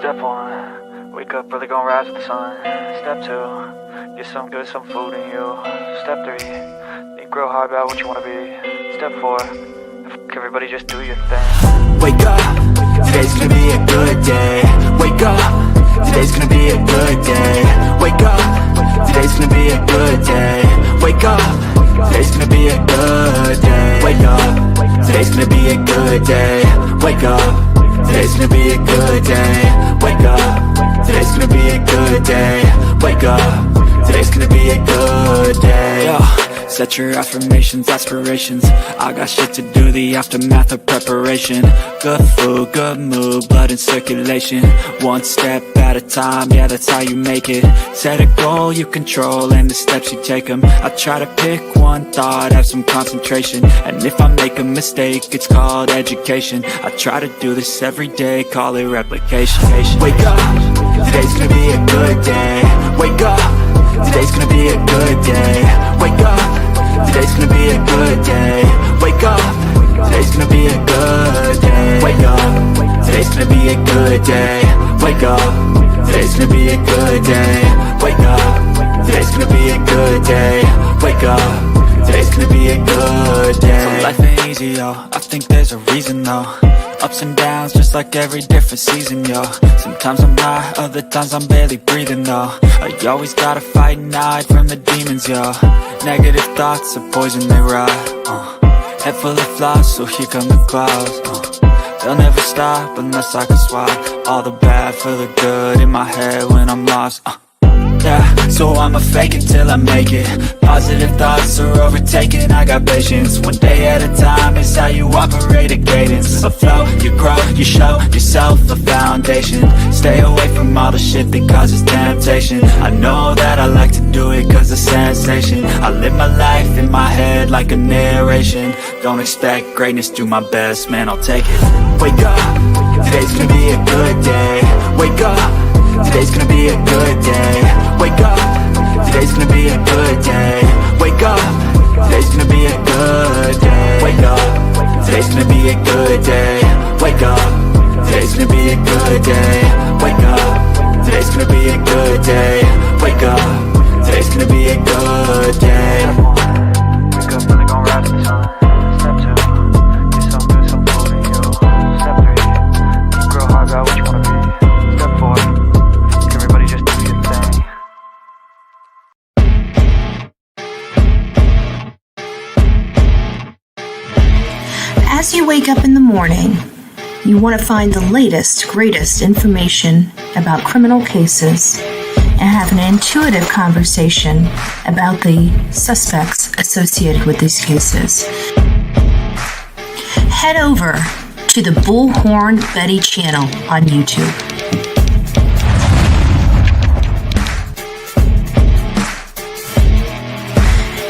Step 1, wake up early, gonna rise with the sun. Step 2, get some good, some food in you. Step 3, think real hard about what you wanna be. Step 4, everybody just do your thing. Wake up, today's gonna be a good day. Wake up, today's gonna be a good day. Wake up, today's gonna be a good day. Wake up, today's gonna be a good day. Wake up, today's gonna be a good day. Wake up, today's gonna be a good day. Wake up, today's gonna be a good day. Wake up, today's gonna be a good day. Yo, set your affirmations, aspirations. I got shit to do, the aftermath of preparation. Good food, good mood, blood in circulation. One step at a time, yeah, that's how you make it. Set a goal you control and the steps you take them. I try to pick one thought, have some concentration. And if I make a mistake, it's called education. I try to do this every day, call it replication. Wake up, today's gonna be a good day. Wake up, today's gonna be a good day. Wake up, today's gonna be a good day. Wake up, today's gonna be a good day. Wake up, today's gonna be a good day. Wake up, today's gonna be a good day. Wake up, today's gonna be a good day. Wake up, today's gonna be a good day. So life ain't easy, yo, I think there's a reason though. Ups and downs, just like every different season, yo. Sometimes I'm high, other times I'm barely breathing, though. I always gotta fight and hide from the demons, yo. Negative thoughts are poison, they rot. Head full of flaws, so here come the clouds. They'll never stop unless I can swap all the bad for the good in my head when I'm lost. Yeah, so I'ma fake it till I make it. Positive thoughts are overtaken, I got patience. One day at a time is how you operate a cadence. A flow, you grow, you show yourself a foundation. Stay away from all the shit that causes temptation. I know that I like to do it cause it's sensation. I live my life in my head like a narration. Don't expect greatness, do my best, man, I'll take it. Wake up, today's gonna be a good day. Wake up, today's gonna be a good day. Wake up, today's gonna be a good day. Wake up, today's gonna be a good day. Wake up, today's gonna be a good day. Wake up, today's gonna be a good day. Wake up, today's gonna be a good day. Wake up, today's gonna be a good day. Wake up early, gonna rise with the sun. Step 2, get some good, some food in you. Step 3, think real hard about what you wanna be. Step 4, everybody just do your thing. As you wake up in the morning, you want to find the latest, greatest information about criminal cases and have an intuitive conversation about the suspects associated with these cases. Head over to the Bullhorn Betty channel on YouTube.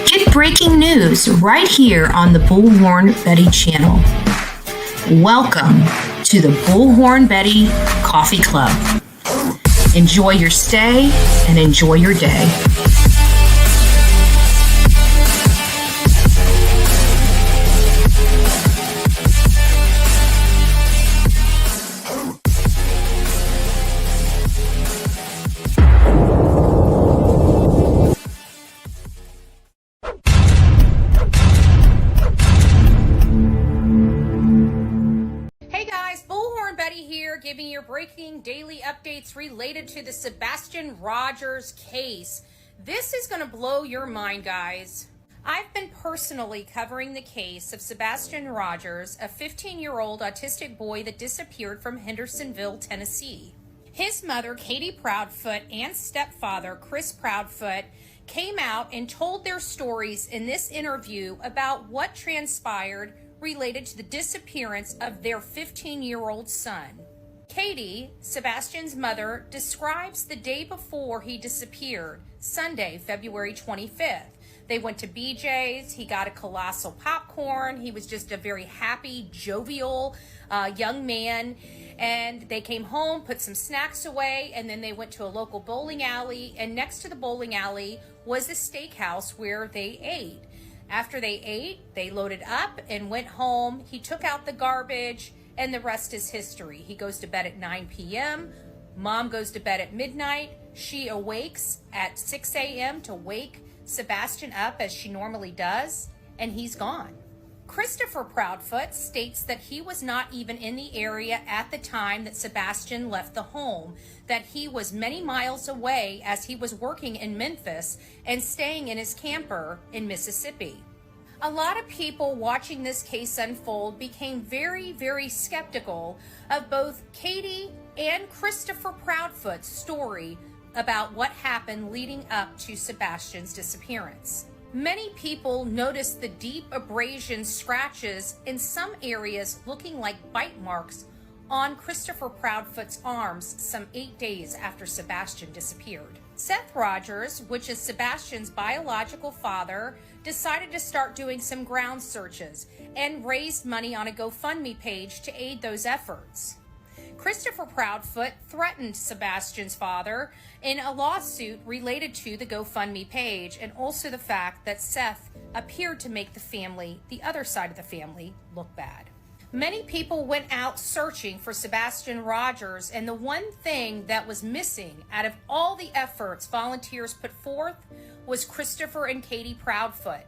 Get breaking news right here on the Bullhorn Betty channel. Welcome to the Bullhorn Betty Coffee Club. Enjoy your stay and enjoy your day. Giving your breaking daily updates related to the Sebastian Rogers case. This is going to blow your mind, guys. I've been personally covering the case of Sebastian Rogers, a 15-year-old autistic boy that disappeared from Hendersonville, Tennessee. His mother, Katie Proudfoot, and stepfather, Chris Proudfoot, came out and told their stories in this interview about what transpired related to the disappearance of their 15-year-old son. Katie, Sebastian's mother, describes the day before he disappeared, Sunday, February 25th. They went to BJ's, he got a colossal popcorn, he was just a very happy, jovial young man, and they came home, put some snacks away, and then they went to a local bowling alley, and next to the bowling alley was a steakhouse where they ate. After they ate, they loaded up and went home. He took out the garbage, and the rest is history. He goes to bed at 9 p.m., Mom goes to bed at midnight. She awakes at 6 a.m. to wake Sebastian up as she normally does, and he's gone. Christopher Proudfoot states that he was not even in the area at the time that Sebastian left the home, that he was many miles away as he was working in Memphis and staying in his camper in Mississippi. A lot of people watching this case unfold became very, very skeptical of both Katie and Christopher Proudfoot's story about what happened leading up to Sebastian's disappearance. Many people noticed the deep abrasion scratches in some areas looking like bite marks on Christopher Proudfoot's arms some 8 days after Sebastian disappeared. Seth Rogers, which is Sebastian's biological father, decided to start doing some ground searches and raised money on a GoFundMe page to aid those efforts. Christopher Proudfoot threatened Sebastian's father in a lawsuit related to the GoFundMe page and also the fact that Seth appeared to make the other side of the family, look bad. Many people went out searching for Sebastian Rogers, and the one thing that was missing out of all the efforts volunteers put forth was Christopher and Katie Proudfoot.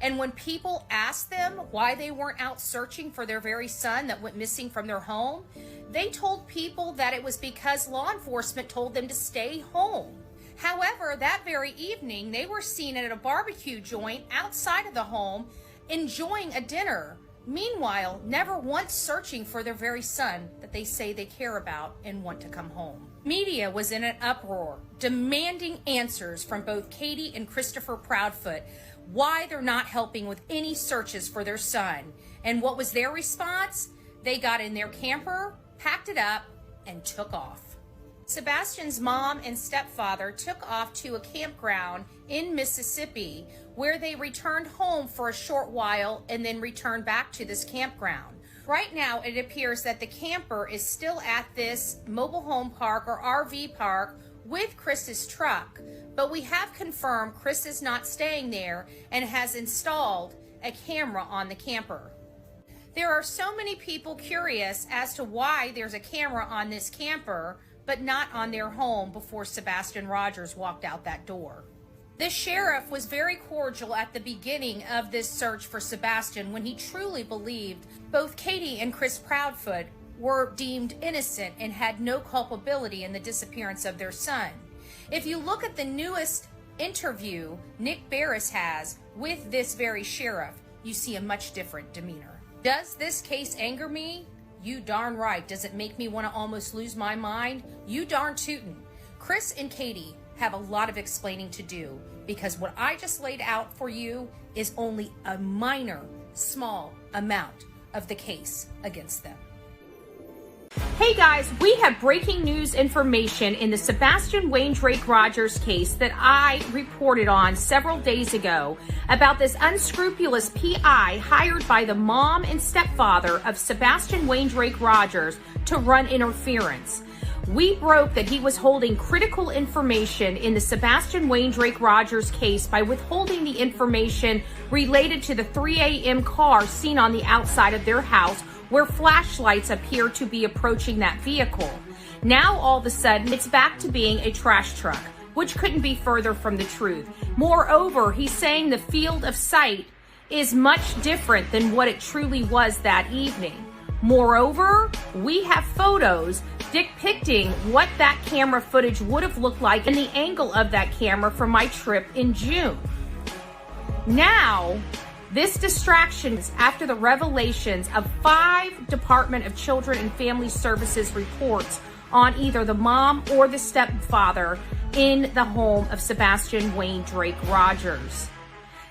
And when people asked them why they weren't out searching for their very son that went missing from their home, they told people that it was because law enforcement told them to stay home. However, that very evening, they were seen at a barbecue joint outside of the home enjoying a dinner. Meanwhile, never once searching for their very son that they say they care about and want to come home. Media was in an uproar, demanding answers from both Katie and Christopher Proudfoot why they're not helping with any searches for their son. And what was their response? They got in their camper, packed it up, and took off. Sebastian's mom and stepfather took off to a campground in Mississippi where they returned home for a short while and then returned back to this campground. Right now, it appears that the camper is still at this mobile home park or RV park with Chris's truck, but we have confirmed Chris is not staying there and has installed a camera on the camper. There are so many people curious as to why there's a camera on this camper but not on their home before Sebastian Rogers walked out that door. The sheriff was very cordial at the beginning of this search for Sebastian when he truly believed both Katie and Chris Proudfoot were deemed innocent and had no culpability in the disappearance of their son. If you look at the newest interview Nick Barris has with this very sheriff, you see a much different demeanor. Does this case anger me? You darn right. Does it make me want to almost lose my mind? You darn tootin'. Chris and Katie have a lot of explaining to do because what I just laid out for you is only a minor, small amount of the case against them. Hey guys, we have breaking news information in the Sebastian Wayne Drake Rogers case that I reported on several days ago about this unscrupulous PI hired by the mom and stepfather of Sebastian Wayne Drake Rogers to run interference. We broke that he was holding critical information in the Sebastian Wayne Drake Rogers case by withholding the information related to the 3 a.m. car seen on the outside of their house where flashlights appear to be approaching that vehicle. Now all of a sudden it's back to being a trash truck, which couldn't be further from the truth. Moreover, he's saying the field of sight is much different than what it truly was that evening. Moreover, we have photos depicting what that camera footage would have looked like and the angle of that camera from my trip in June. Now, this distraction is after the revelations of 5 Department of Children and Family Services reports on either the mom or the stepfather in the home of Sebastian Wayne Drake Rogers.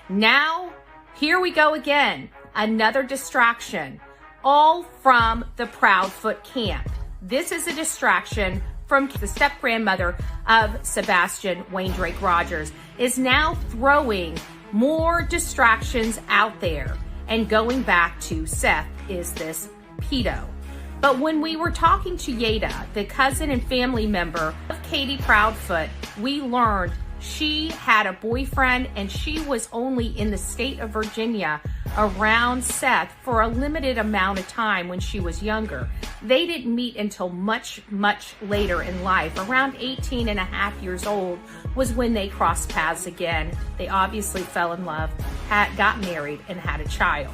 Now, here we go again. Another distraction, all from the Proudfoot camp. This is a distraction from the step-grandmother of Sebastian Wayne Drake Rogers, is now throwing more distractions out there and going back to Seth is this pedo. But when we were talking to Yada, the cousin and family member of Katie Proudfoot, we learned She had a boyfriend, and she was only in the state of Virginia around Seth for a limited amount of time when she was younger. They didn't meet until much, much later in life. Around 18 and a half years old was when they crossed paths again. They obviously fell in love, got married, and had a child.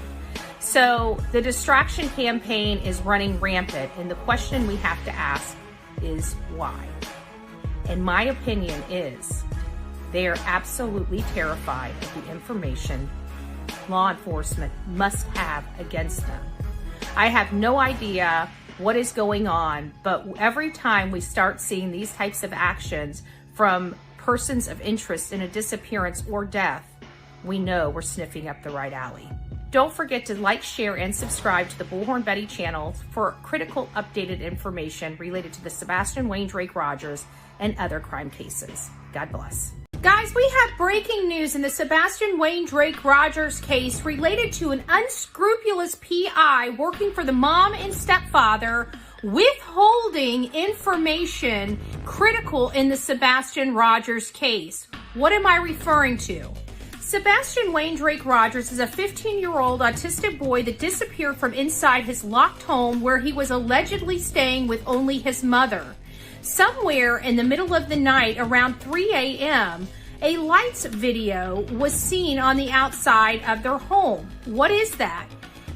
So the distraction campaign is running rampant, and the question we have to ask is why? And my opinion is they are absolutely terrified of the information law enforcement must have against them. I have no idea what is going on, but every time we start seeing these types of actions from persons of interest in a disappearance or death, we know we're sniffing up the right alley. Don't forget to like, share, and subscribe to the Bullhorn Betty channel for critical updated information related to the Sebastian Wayne Drake Rogers and other crime cases. God bless. Guys, we have breaking news in the Sebastian Wayne Drake Rogers case related to an unscrupulous PI working for the mom and stepfather withholding information critical in the Sebastian Rogers case. What am I referring to? Sebastian Wayne Drake Rogers is a 15-year-old autistic boy that disappeared from inside his locked home where he was allegedly staying with only his mother. Somewhere in the middle of the night, around 3 a.m., a lights video was seen on the outside of their home. What is that?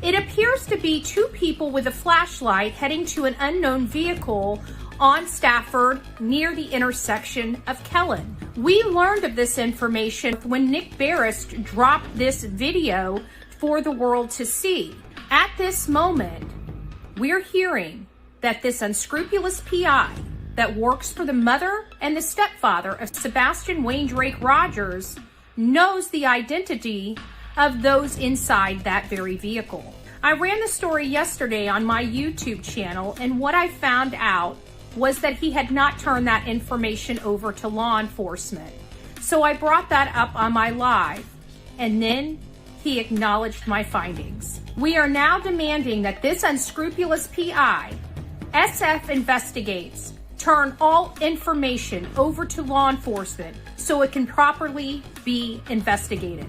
It appears to be two people with a flashlight heading to an unknown vehicle on Stafford near the intersection of Kellen. We learned of this information when Nick Barrist dropped this video for the world to see. At this moment, we're hearing that this unscrupulous PI that works for the mother and the stepfather of Sebastian Wayne Drake Rogers knows the identity of those inside that very vehicle. I ran the story yesterday on my YouTube channel, and what I found out was that he had not turned that information over to law enforcement. So I brought that up on my live, and then he acknowledged my findings. We are now demanding that this unscrupulous PI, SF Investigates, turn all information over to law enforcement so it can properly be investigated.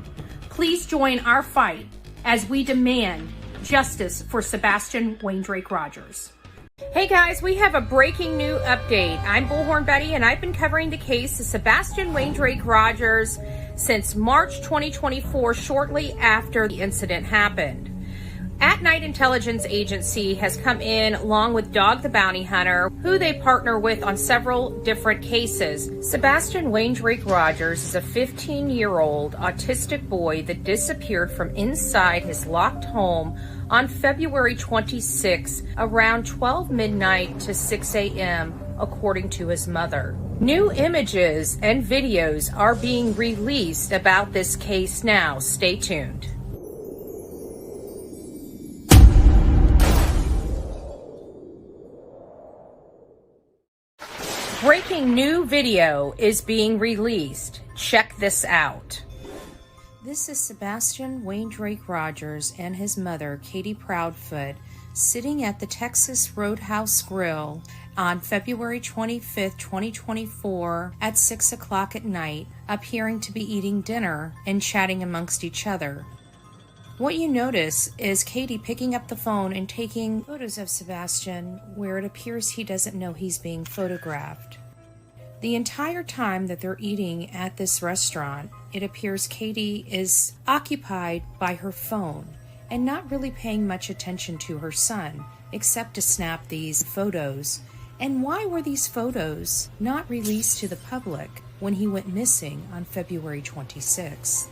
Please join our fight as we demand justice for Sebastian Wayne Drake Rogers. Hey guys, we have a breaking new update. I'm Bullhorn Betty, and I've been covering the case of Sebastian Wayne Drake Rogers since March 2024, shortly after the incident happened. Atnight Intelligence Agency has come in along with Dog the Bounty Hunter, who they partner with on several different cases. Sebastian Wayne Drake Rogers is a 15-year-old autistic boy that disappeared from inside his locked home on February 26 around 12 midnight to 6 a.m., according to his mother. New images and videos are being released about this case now. Stay tuned. Breaking new video is being released. Check this out. This is Sebastian Wayne Drake Rogers and his mother, Katie Proudfoot, sitting at the Texas Roadhouse Grill on February 25th, 2024 at 6 o'clock at night, appearing to be eating dinner and chatting amongst each other. What you notice is Katie picking up the phone and taking photos of Sebastian where it appears he doesn't know he's being photographed. The entire time that they're eating at this restaurant, it appears Katie is occupied by her phone and not really paying much attention to her son, except to snap these photos. And why were these photos not released to the public when he went missing on February 26th?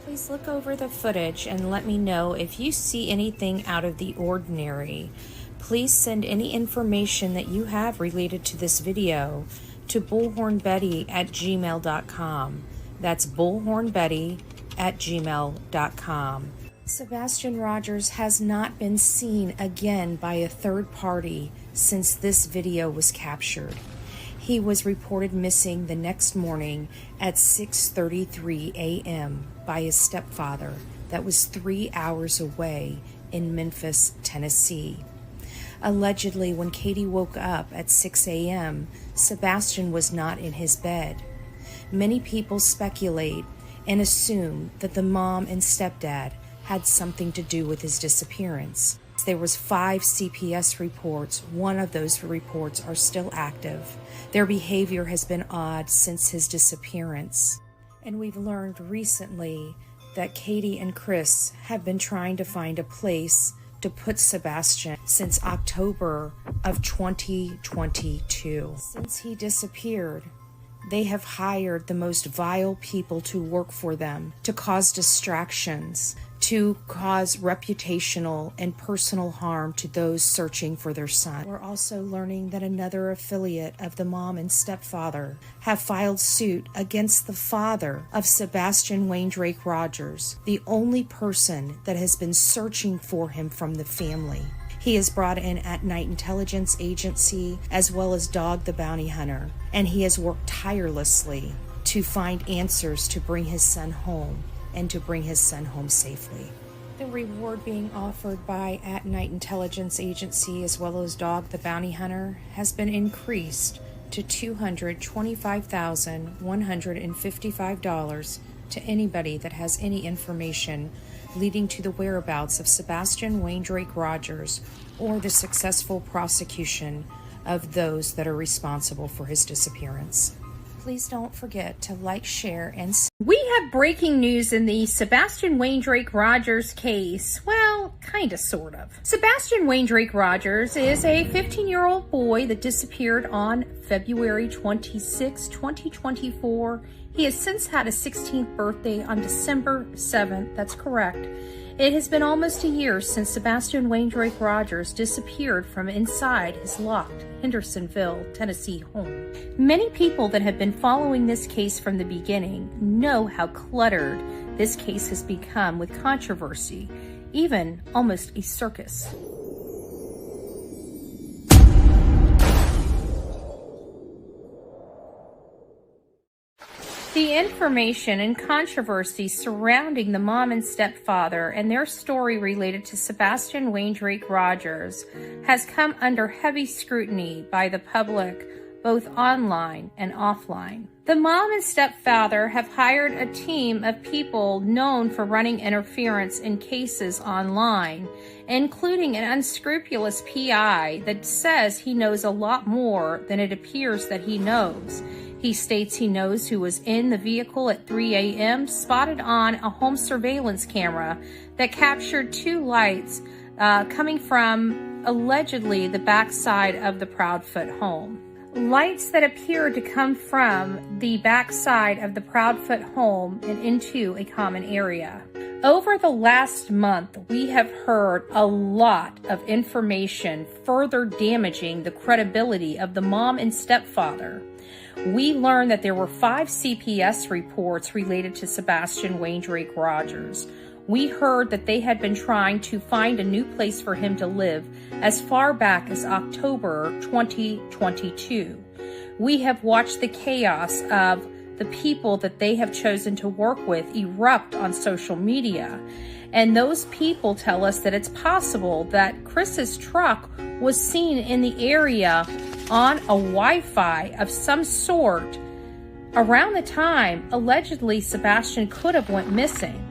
Please look over the footage and let me know if you see anything out of the ordinary. Please send any information that you have related to this video to bullhornbetty@gmail.com. That's bullhornbetty@gmail.com. Sebastian Rogers has not been seen again by a third party since this video was captured. He was reported missing the next morning at 6:33 a.m. by his stepfather that was 3 hours away in Memphis, Tennessee. Allegedly, when Katie woke up at 6 a.m., Sebastian was not in his bed. Many people speculate and assume that the mom and stepdad had something to do with his disappearance. There was 5 CPS reports. One of those reports are still active. Their behavior has been odd since his disappearance. And we've learned recently that Katie and Chris have been trying to find a place to put Sebastian since October of 2022. Since he disappeared, they have hired the most vile people to work for them, to cause distractions, to cause reputational and personal harm to those searching for their son. We're also learning that another affiliate of the mom and stepfather have filed suit against the father of Sebastian Wayne Drake Rogers, the only person that has been searching for him from the family. He has brought in Atnight Intelligence Agency as well as Dog the Bounty Hunter, and he has worked tirelessly to find answers to bring his son home and to bring his son home safely. The reward being offered by Atnight Intelligence Agency as well as Dog the Bounty Hunter has been increased to $225,155 to anybody that has any information leading to the whereabouts of Sebastian Wayne Drake Rogers or the successful prosecution of those that are responsible for his disappearance. Please don't forget to like, share, and... We have breaking news in the Sebastian Wayne Drake Rogers case. Well, kind of, sort of. Sebastian Wayne Drake Rogers is a 15-year-old boy that disappeared on February 26, 2024. He has since had a 16th birthday on December 7th. That's correct. It has been almost a year since Sebastian Wayne Drake Rogers disappeared from inside his locked Hendersonville, Tennessee home. Many people that have been following this case from the beginning know how cluttered this case has become with controversy, even almost a circus. The information and controversy surrounding the mom and stepfather and their story related to Sebastian Wayne Drake Rogers has come under heavy scrutiny by the public, both online and offline. The mom and stepfather have hired a team of people known for running interference in cases online, including an unscrupulous PI that says he knows a lot more than it appears that he knows. He states he knows who was in the vehicle at 3 a.m., spotted on a home surveillance camera that captured 2 lights coming from, allegedly, the backside of the Proudfoot home. Lights that appeared to come from the backside of the Proudfoot home and into a common area. Over the last month, we have heard a lot of information further damaging the credibility of the mom and stepfather. We learned that there were 5 CPS reports related to Sebastian Wayne Drake Rogers. We heard that they had been trying to find a new place for him to live as far back as October 2022. We have watched the chaos of the people that they have chosen to work with erupt on social media. And those people tell us that it's possible that Chris's truck was seen in the area on a Wi-Fi of some sort around the time allegedly Sebastian could have went missing.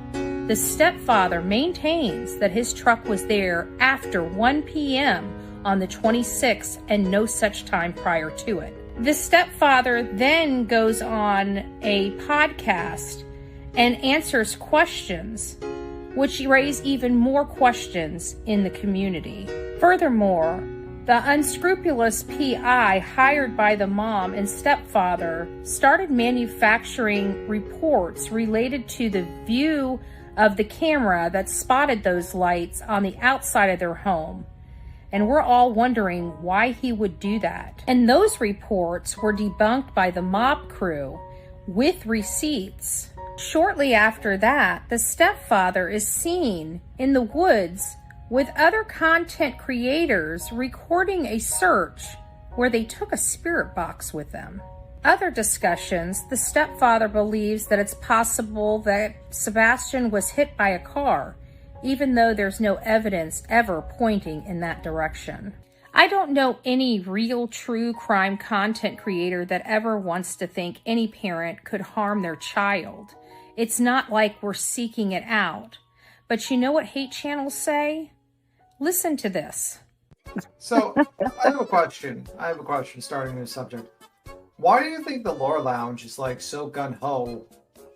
The stepfather maintains that his truck was there after 1 p.m. on the 26th and no such time prior to it. The stepfather then goes on a podcast and answers questions, which raise even more questions in the community. Furthermore, the unscrupulous PI hired by the mom and stepfather started manufacturing reports related to the view of the camera that spotted those lights on the outside of their home. And we're all wondering why he would do that. And those reports were debunked by the mob crew with receipts. Shortly after that, the stepfather is seen in the woods with other content creators recording a search where they took a spirit box with them. Other discussions, the stepfather believes that it's possible that Sebastian was hit by a car, even though there's no evidence ever pointing in that direction. I don't know any real true crime content creator that ever wants to think any parent could harm their child. It's not like we're seeking it out. But you know what hate channels say? Listen to this. So, I have a question. Starting a new subject. Why do you think the Lore Lounge is like so gun-ho?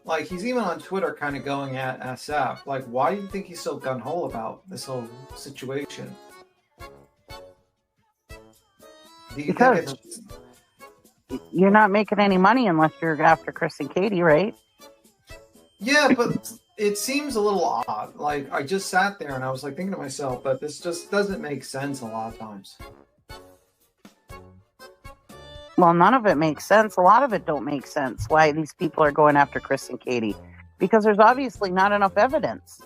Like, he's even on Twitter kind of going at SF. Like, why do you think he's so gun-ho about this whole situation? Because you're not making any money unless you're after Chris and Katie, right? Yeah, but it seems a little odd. Like, I just sat there and I was like thinking to myself, but this just doesn't make sense a lot of times. Well, none of it makes sense. A lot of it don't make sense why these people are going after Chris and Katie. Because there's obviously not enough evidence.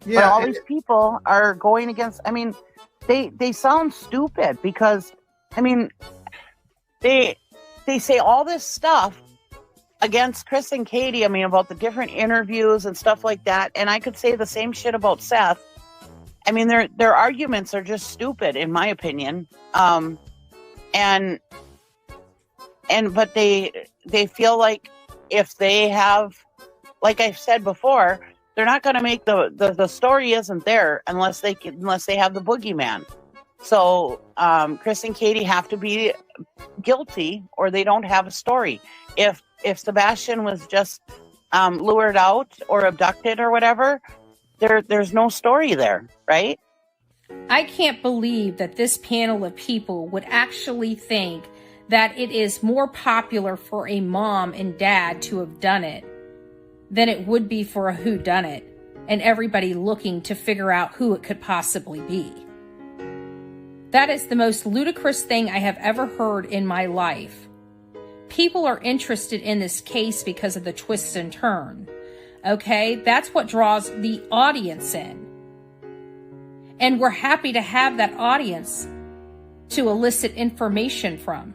Yeah, but all these people are going against, I mean, they sound stupid because, I mean, they say all this stuff against Chris and Katie, I mean, about the different interviews and stuff like that. And I could say the same shit about Seth. I mean, their arguments are just stupid, in my opinion. But they feel like if they have, like I've said before, they're not going to make the story isn't there unless they have the boogeyman. So Chris and Katie have to be guilty or they don't have a story. If Sebastian was just lured out or abducted or whatever, there's no story there, right? I can't believe that this panel of people would actually think that it is more popular for a mom and dad to have done it than it would be for a whodunit and everybody looking to figure out who it could possibly be. That is the most ludicrous thing I have ever heard in my life. People are interested in this case because of the twists and turn. Okay, that's what draws the audience in. And we're happy to have that audience to elicit information from.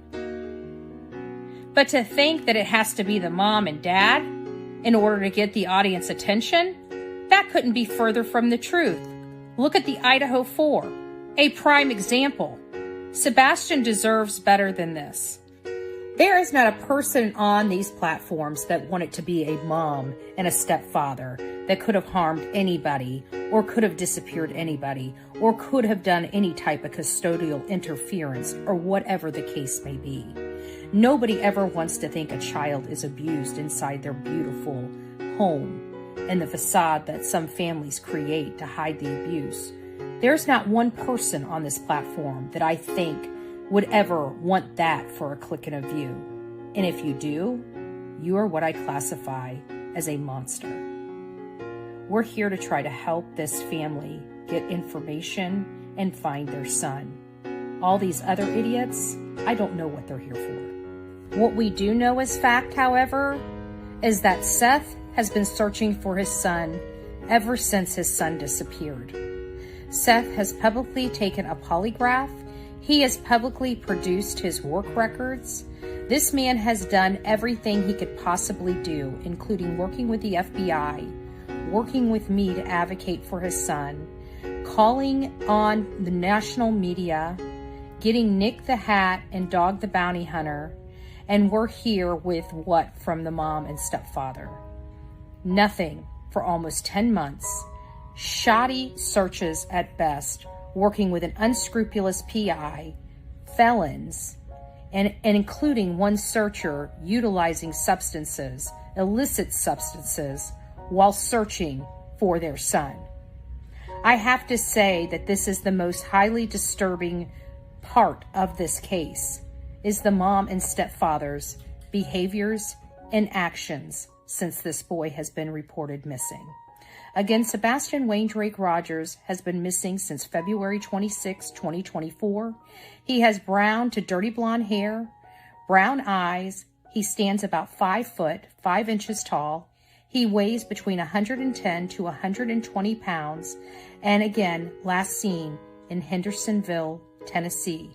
But to think that it has to be the mom and dad in order to get the audience attention, that couldn't be further from the truth. Look at the Idaho 4, a prime example. Sebastian deserves better than this. There is not a person on these platforms that wanted to be a mom and a stepfather that could have harmed anybody or could have disappeared anybody or could have done any type of custodial interference or whatever the case may be. Nobody ever wants to think a child is abused inside their beautiful home and the facade that some families create to hide the abuse. There's not one person on this platform that I think would ever want that for a click and a view. And if you do, you are what I classify as a monster. We're here to try to help this family get information and find their son. All these other idiots, I don't know what they're here for. What we do know as fact, however, is that Seth has been searching for his son ever since his son disappeared. Seth has publicly taken a polygraph. He has publicly produced his work records. This man has done everything he could possibly do, including working with the FBI, working with me to advocate for his son, calling on the national media, getting Nick the Hat and Dog the Bounty Hunter, and we're here with what from the mom and stepfather? Nothing for almost 10 months. Shoddy searches at best, working with an unscrupulous PI, felons, and including one searcher utilizing substances, illicit substances, while searching for their son. I have to say that this is the most highly disturbing part of this case, is the mom and stepfather's behaviors and actions since this boy has been reported missing. Again, Sebastian Wayne Drake Rogers has been missing since February 26, 2024. He has brown to dirty blonde hair, brown eyes. He stands about 5 foot, 5 inches tall. He weighs between 110 to 120 pounds. And again, last seen in Hendersonville, Tennessee.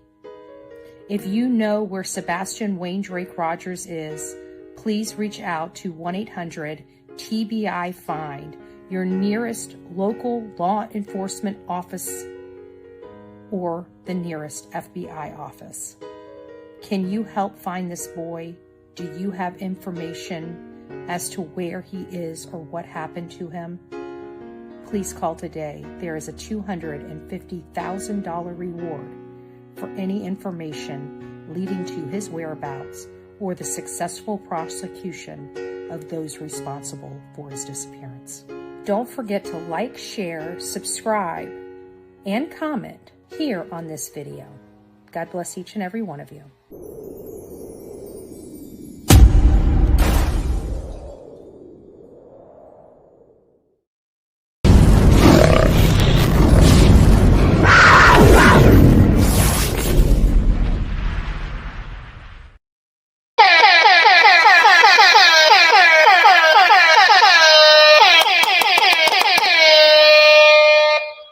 If you know where Sebastian Wayne Drake Rogers is, please reach out to 1-800-TBI-FIND, your nearest local law enforcement office or the nearest FBI office. Can you help find this boy? Do you have information as to where he is or what happened to him? Please call today. There is a $250,000 reward for any information leading to his whereabouts or the successful prosecution of those responsible for his disappearance. Don't forget to like, share, subscribe, and comment here on this video. God bless each and every one of you.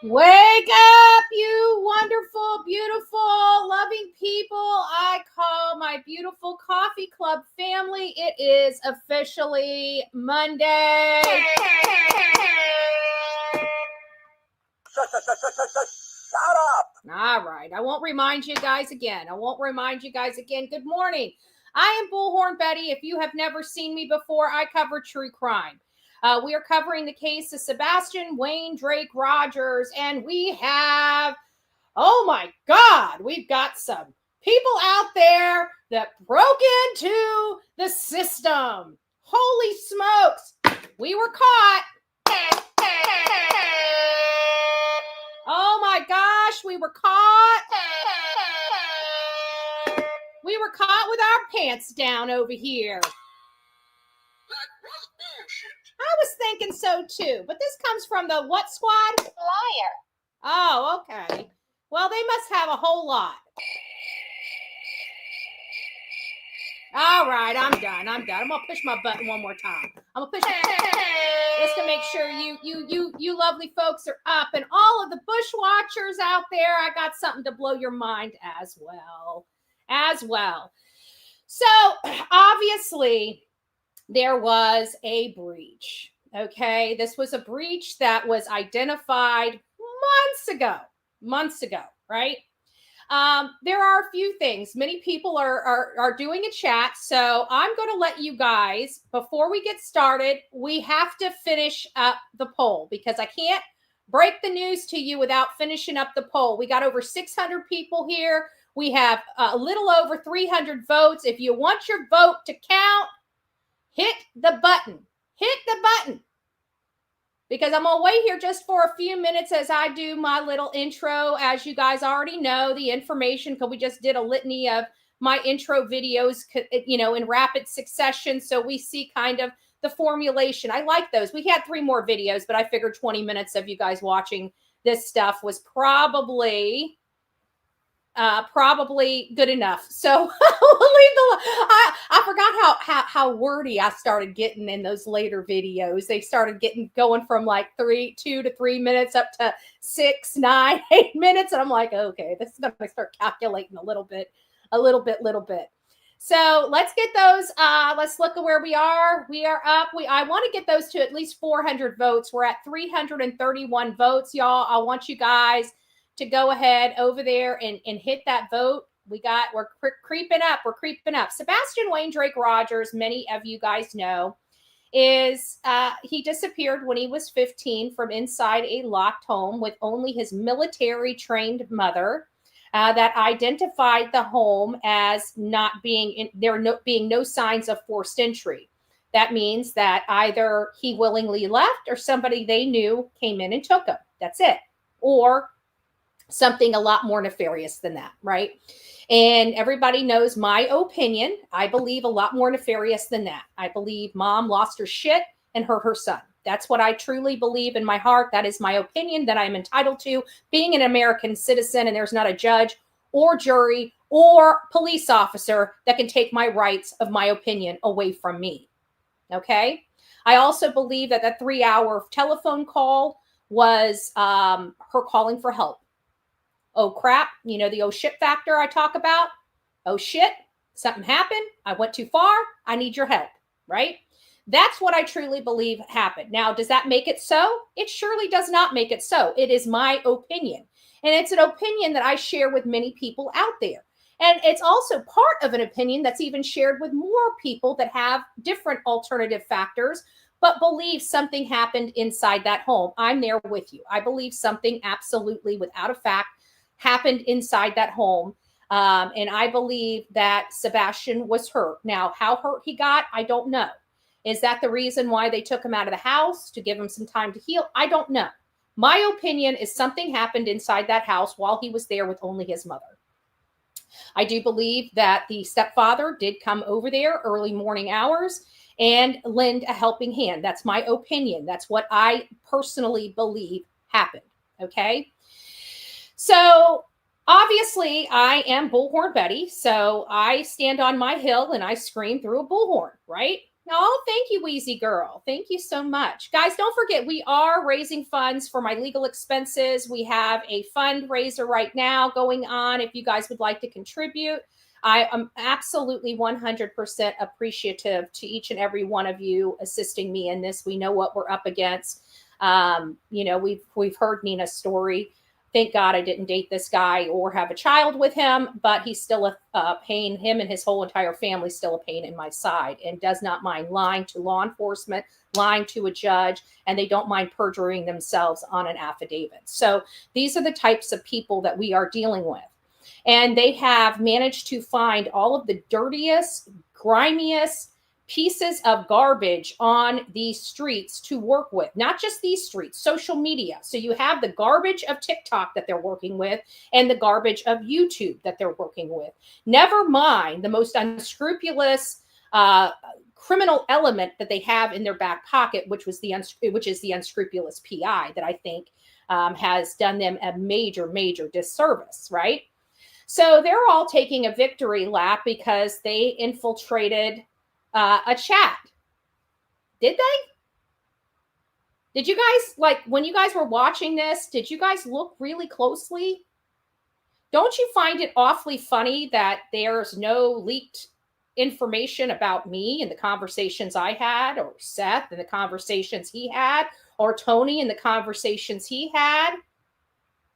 Wake up, you wonderful, beautiful, loving people I call my beautiful coffee club family. It is officially Monday. Shut up! All right. I won't remind you guys again. Good morning. I am Bullhorn Betty. If you have never seen me before, I cover true crime. We are covering the case of Sebastian Wayne Drake Rogers, and we have, oh my God, we've got some people out there that broke into the system. Holy smokes, we were caught. Oh my gosh, we were caught. We were caught with our pants down over here. I was thinking so too, but this comes from the what squad? Liar. Oh, okay. Well, they must have a whole lot. All right, I'm done. I'm gonna push my button one more time. I'm gonna push it just to make sure you lovely folks are up, and all of the bush watchers out there. I got something to blow your mind as well. So obviously, there was a breach. Okay, this was a breach that was identified months ago, right? There are a few things. Many people are doing a chat, so I'm going to let you guys, before we get started, we have to finish up the poll because I can't break the news to you without finishing up the poll. We got over 600 people here. We have a little over 300 votes. If you want your vote to count, hit the button. Because I'm going to wait here just for a few minutes as I do my little intro. As you guys already know, the information, because we just did a litany of my intro videos, in rapid succession. So we see kind of the formulation. I like those. We had 3 more videos, but I figured 20 minutes of you guys watching this stuff was probably good enough. So we'll leave I forgot how wordy I started getting in those later videos. They started going from like 2 to 3 minutes up to 6, 9, 8 minutes. And I'm like, okay, this is going to start calculating a little bit. So let's get those. Let's look at where we are. We are up. I want to get those to at least 400 votes. We're at 331 votes, y'all. I want you guys to go ahead over there and hit that vote. We're creeping up. Sebastian Wayne Drake Rogers, many of you guys know, he disappeared when he was 15 from inside a locked home with only his military trained mother that identified the home as not being being no signs of forced entry. That means that either he willingly left or somebody they knew came in and took him. That's it. Or something a lot more nefarious than that, right? And everybody knows my opinion. I believe a lot more nefarious than that. I believe mom lost her shit and hurt her son. That's what I truly believe in my heart. That is my opinion that I'm entitled to, being an American citizen, and there's not a judge or jury or police officer that can take my rights of my opinion away from me. Okay? I also believe that that 3-hour telephone call was her calling for help. Oh, crap. The oh shit factor I talk about. Oh, shit. Something happened. I went too far. I need your help. Right? That's what I truly believe happened. Now, does that make it so? It surely does not make it so. It is my opinion. And it's an opinion that I share with many people out there. And it's also part of an opinion that's even shared with more people that have different alternative factors, but believe something happened inside that home. I'm there with you. I believe something absolutely, without a fact, happened inside that home. And I believe that Sebastian was hurt. Now, how hurt he got, I don't know. Is that the reason why they took him out of the house, to give him some time to heal? I don't know. My opinion is something happened inside that house while he was there with only his mother. I do believe that the stepfather did come over there early morning hours and lend a helping hand. That's my opinion. That's what I personally believe happened. Okay. So obviously I am Bullhorn Betty. So I stand on my hill and I scream through a bullhorn, right? Oh, thank you, Wheezy Girl. Thank you so much. Guys, don't forget, we are raising funds for my legal expenses. We have a fundraiser right now going on if you guys would like to contribute. I am absolutely 100% appreciative to each and every one of you assisting me in this. We know what we're up against. We've heard Nina's story. Thank God I didn't date this guy or have a child with him, but he's still a pain. Him and his whole entire family still a pain in my side, and does not mind lying to law enforcement, lying to a judge, and they don't mind perjuring themselves on an affidavit. So these are the types of people that we are dealing with. And they have managed to find all of the dirtiest, grimiest pieces of garbage on these streets to work with. Not just these streets, social media. So you have the garbage of TikTok that they're working with and the garbage of YouTube that they're working with. Never mind the most unscrupulous criminal element that they have in their back pocket, which is the unscrupulous PI that I think has done them a major, major disservice, right? So they're all taking a victory lap because they infiltrated a chat. Did they? Did you guys, when you guys were watching this, did you guys look really closely? Don't you find it awfully funny that there's no leaked information about me and the conversations I had, or Seth and the conversations he had, or Tony and the conversations he had,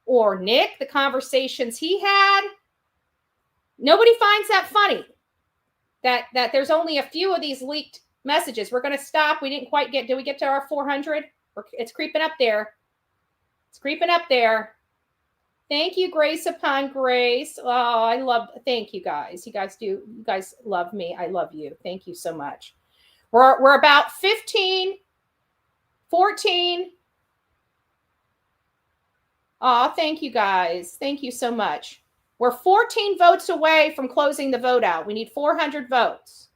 or Nick, the conversations he had? Nobody finds that funny. That there's only a few of these leaked messages. We're going to stop. We didn't quite did we get to our 400? It's creeping up there. It's creeping up there. Thank you, Grace upon Grace. Oh, thank you guys. You guys love me. I love you. Thank you so much. We're about 15, 14. Oh, thank you guys. Thank you so much. We're 14 votes away from closing the vote out. We need 400 votes.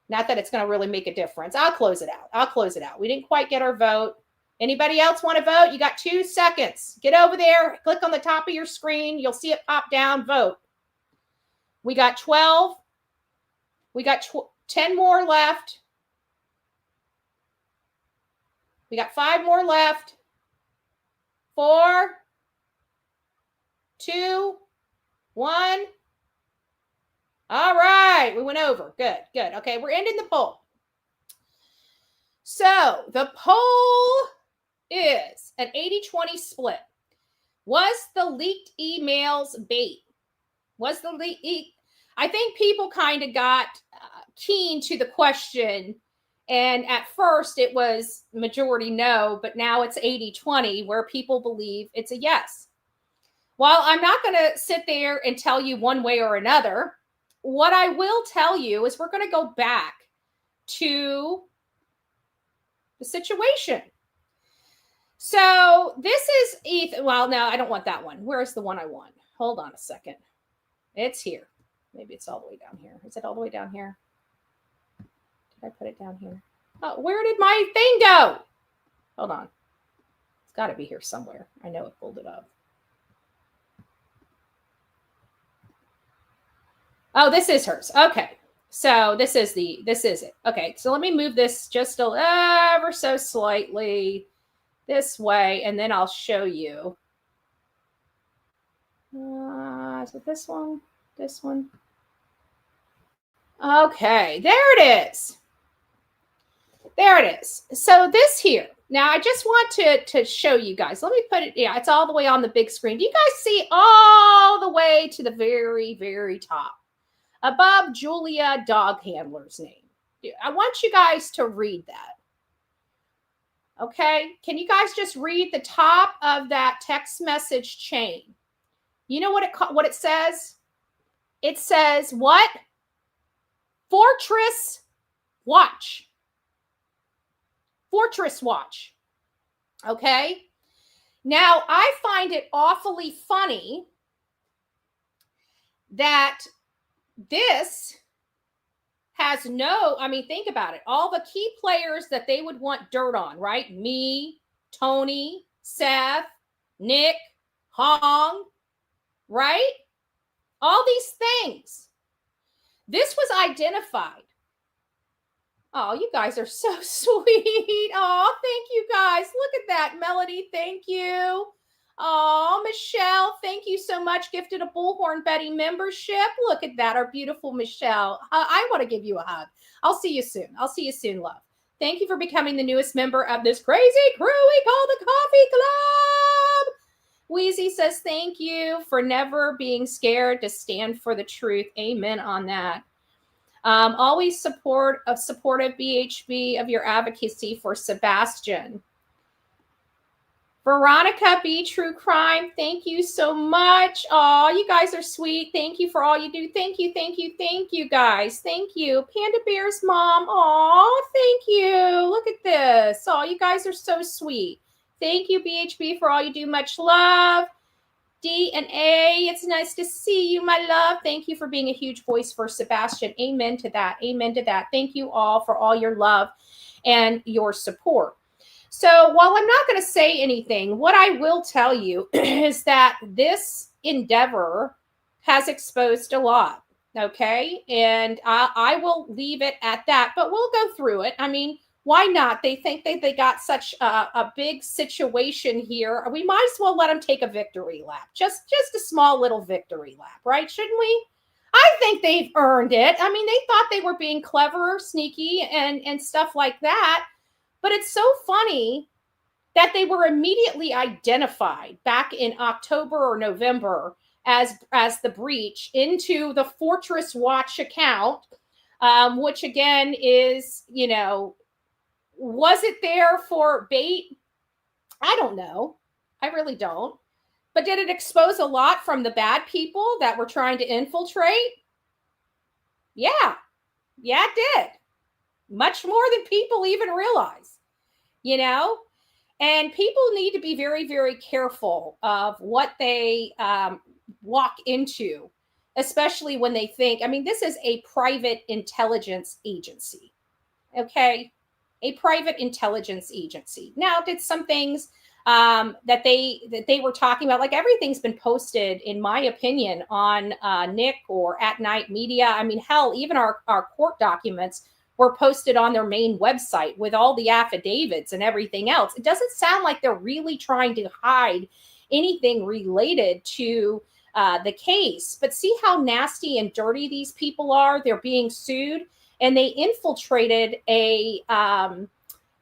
Not that it's going to really make a difference. I'll close it out. We didn't quite get our vote. Anybody else want to vote? You got 2 seconds. Get over there. Click on the top of your screen. You'll see it pop down. Vote. We got 12. We got 10 more left. We got 5 more left. 4, 2, 1. All right. We went over. Good. Okay. We're ending the poll. So the poll is an 80-20 split. Was the leaked emails bait? I think people kind of got keen to the question. And at first it was majority no, but now it's 80-20 where people believe it's a yes. While I'm not going to sit there and tell you one way or another, what I will tell you is we're going to go back to the situation. So this is well, no, I don't want that one. Where's the one I want? Hold on a second. It's here. Maybe it's all the way down here. Is it all the way down here? Did I put it down here? Oh, where did my thing go? Hold on. It's got to be here somewhere. I know it pulled it up. Oh, this is hers. Okay. So this is it. Okay. So let me move this just ever so slightly this way, and then I'll show you. Is it this one? This one? Okay. There it is. There it is. So this here. Now, I just want to show you guys. Let me put it, yeah, it's all the way on the big screen. Do you guys see all the way to the very, very top? Above Julia Dog Handler's name. I want you guys to read that. Okay? Can you guys just read the top of that text message chain? You know what it says? It says what? Fortress Watch. Fortress Watch. Okay? Now, I find it awfully funny that this has no, I mean, think about it. All the key players that they would want dirt on, right? Me, Tony, Seth, Nick, Hong, right? All these things. This was identified. Oh, you guys are so sweet. Oh, thank you guys. Look at that. Melody, thank you. Oh, Michelle, thank you so much. Gifted a Bullhorn Betty membership. Look at that. Our beautiful Michelle. I want to give you a hug. I'll see you soon. I'll see you soon, love. Thank you for becoming the newest member of this crazy crew we call the Coffee Club. Wheezy says, thank you for never being scared to stand for the truth. Amen on that. Always supportive BHB of your advocacy for Sebastian. Veronica B. True Crime, thank you so much. Oh, you guys are sweet. Thank you for all you do. Thank you, thank you, thank you, guys. Thank you. Panda Bear's mom. Oh, thank you. Look at this. Oh, you guys are so sweet. Thank you, BHB, for all you do. Much love. D and A, it's nice to see you, my love. Thank you for being a huge voice for Sebastian. Amen to that. Amen to that. Thank you all for all your love and your support. So while I'm not going to say anything, what I will tell you is that this endeavor has exposed a lot, okay? And I will leave it at that, but we'll go through it. I mean, why not? They think they got such a big situation here. We might as well let them take a victory lap. Just a small little victory lap, right? Shouldn't we? I think they've earned it. I mean, they thought they were being clever, sneaky, and stuff like that. But it's so funny that they were immediately identified back in October or November as the breach into the Fortress Watch account, which again is, you know, was it there for bait? I don't know. I really don't. But did it expose a lot from the bad people that were trying to infiltrate? Yeah. Yeah, it did. Much more than people even realize, you know? And people need to be very, very careful of what they walk into, especially when they think, I mean, this is a private intelligence agency, okay? A private intelligence agency. Now, did some things that they were talking about, like everything's been posted, in my opinion, on Nick or Atnight Media. I mean, hell, even our court documents were posted on their main website with all the affidavits and everything else. It doesn't sound like they're really trying to hide anything related to the case. But see how nasty and dirty these people are? They're being sued, and they infiltrated an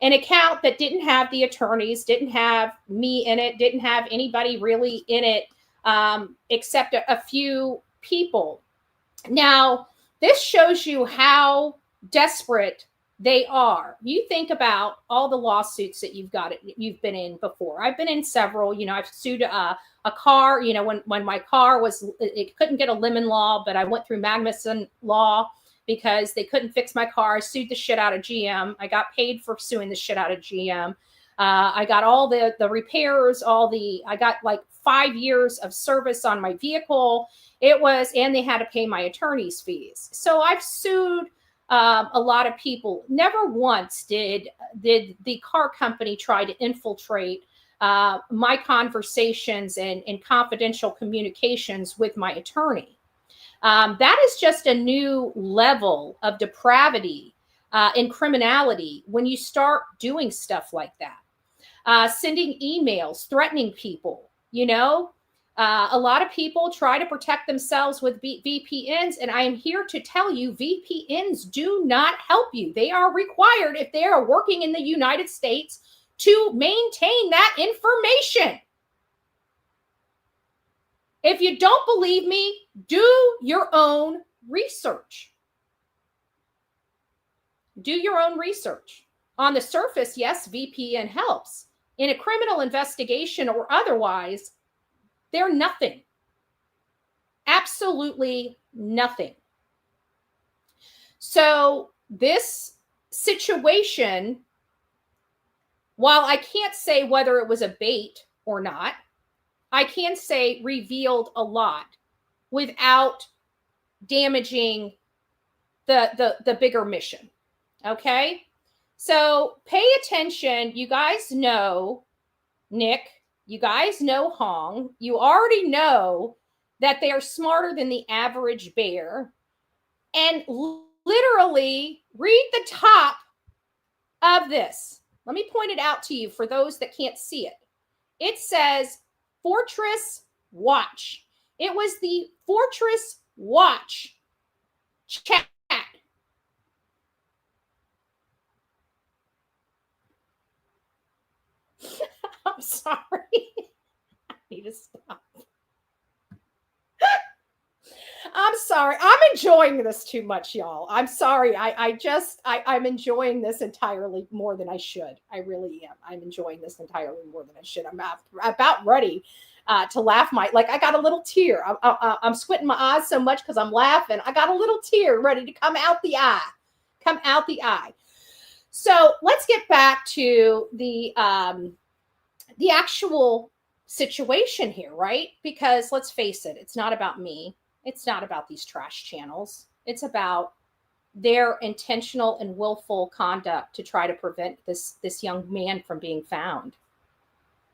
account that didn't have the attorneys, didn't have me in it, didn't have anybody really in it except a few people. Now, this shows you how desperate they are. You think about all the lawsuits that you've been in before. I've been in several. You know, I've sued a car, you know, when my car it couldn't get a lemon law, but I went through Magnuson law because they couldn't fix my car. I sued the shit out of GM. I got paid for suing the shit out of GM. I got all the repairs, I got like 5 years of service on my vehicle. And they had to pay my attorney's fees. So I've sued a lot of people. Never once did the car company try to infiltrate my conversations and confidential communications with my attorney. That is just a new level of depravity and criminality when you start doing stuff like that. Sending emails, threatening people, you know, A lot of people try to protect themselves with VPNs, and I am here to tell you VPNs do not help you. They are required if they are working in the United States to maintain that information. If you don't believe me, do your own research. Do your own research. On the surface, yes, VPN helps. In a criminal investigation or otherwise, they're nothing. Absolutely nothing. So this situation, while I can't say whether it was a bait or not, I can say revealed a lot without damaging the bigger mission. Okay? So pay attention. You guys know Nick. You guys know Hong. You already know that they are smarter than the average bear. And literally read the top of this. Let me point it out to you for those that can't see it. It says Fortress Watch. It was the Fortress Watch chat. I'm sorry. I need to stop. I'm sorry. I'm enjoying this too much, y'all. I'm sorry. I'm enjoying this entirely more than I should. I really am. I'm enjoying this entirely more than I should. I'm about ready to laugh. I got a little tear. I'm squinting my eyes so much because I'm laughing. I got a little tear ready to come out the eye. Come out the eye. So let's get back to the actual situation here, right? Because let's face it, it's not about me. It's not about these trash channels. It's about their intentional and willful conduct to try to prevent this young man from being found.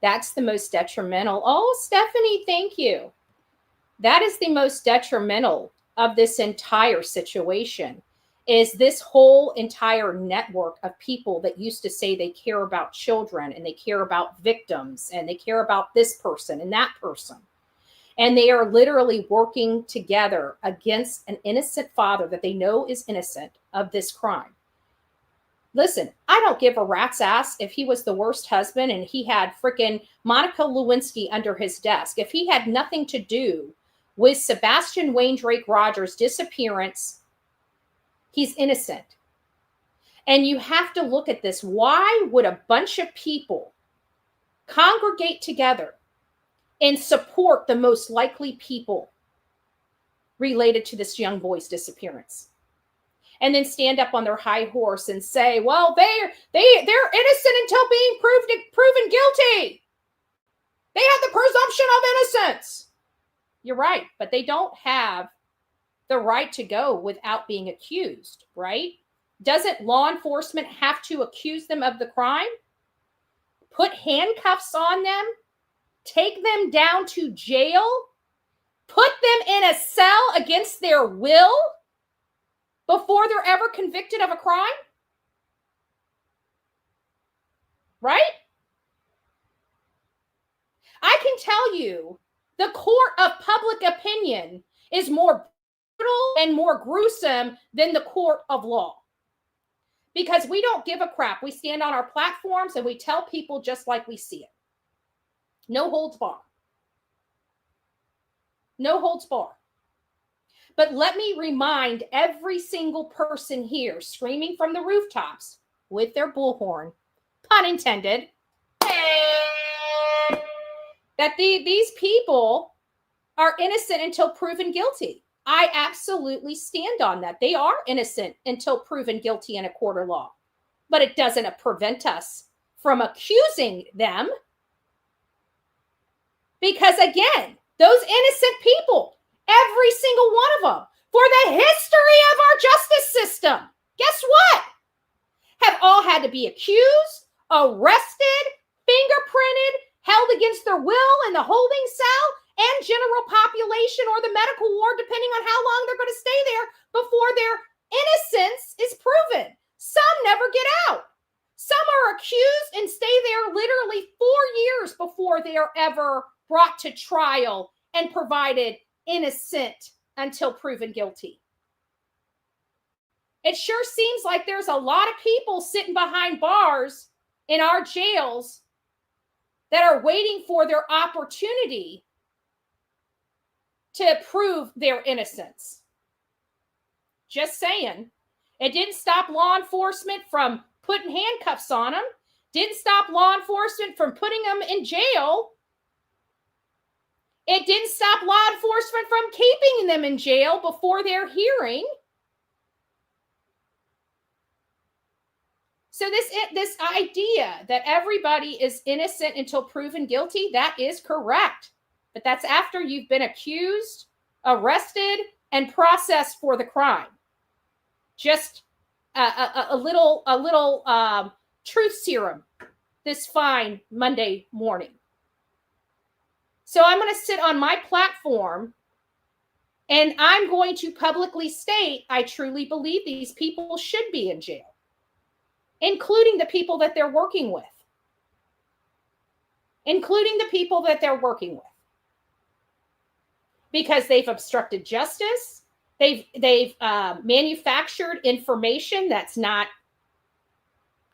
That's the most detrimental. Oh, Stephanie, thank you. That is the most detrimental of this entire situation, is this whole entire network of people that used to say they care about children and they care about victims and they care about this person and that person. And they are literally working together against an innocent father that they know is innocent of this crime. Listen, I don't give a rat's ass if he was the worst husband and he had freaking Monica Lewinsky under his desk. If he had nothing to do with Sebastian Wayne Drake Rogers' disappearance, he's innocent. And you have to look at this. Why would a bunch of people congregate together and support the most likely people related to this young boy's disappearance? And then stand up on their high horse and say, well, they're innocent until being proven guilty. They have the presumption of innocence. You're right, but they don't have the right to go without being accused, right? Doesn't law enforcement have to accuse them of the crime? Put handcuffs on them? Take them down to jail? Put them in a cell against their will before they're ever convicted of a crime? Right? I can tell you the court of public opinion is more brutal and more gruesome than the court of law. Because we don't give a crap. We stand on our platforms and we tell people just like we see it. No holds barred. No holds barred. But let me remind every single person here screaming from the rooftops with their bullhorn, pun intended, that these people are innocent until proven guilty. I absolutely stand on that. They are innocent until proven guilty in a court of law. But it doesn't prevent us from accusing them. Because again, those innocent people, every single one of them, for the history of our justice system, guess what? Have all had to be accused, arrested, fingerprinted, held against their will in the holding cell, and general population or the medical ward, depending on how long they're going to stay there before their innocence is proven. Some never get out. Some are accused accused and stay there literally 4 years before they are ever brought to trial and provided innocent until proven guilty. It sure seems like there's a lot of people sitting behind bars in our jails that are waiting for their opportunity to prove their innocence. Just saying. It didn't stop law enforcement from putting handcuffs on them. Didn't stop law enforcement from putting them in jail. It didn't stop law enforcement from keeping them in jail before their hearing. So this idea that everybody is innocent until proven guilty, that is correct. But that's after you've been accused, arrested, and processed for the crime. Just a little truth serum this fine Monday morning. So I'm going to sit on my platform and I'm going to publicly state I truly believe these people should be in jail, including the people that they're working with. Because they've obstructed justice. They've manufactured information that's not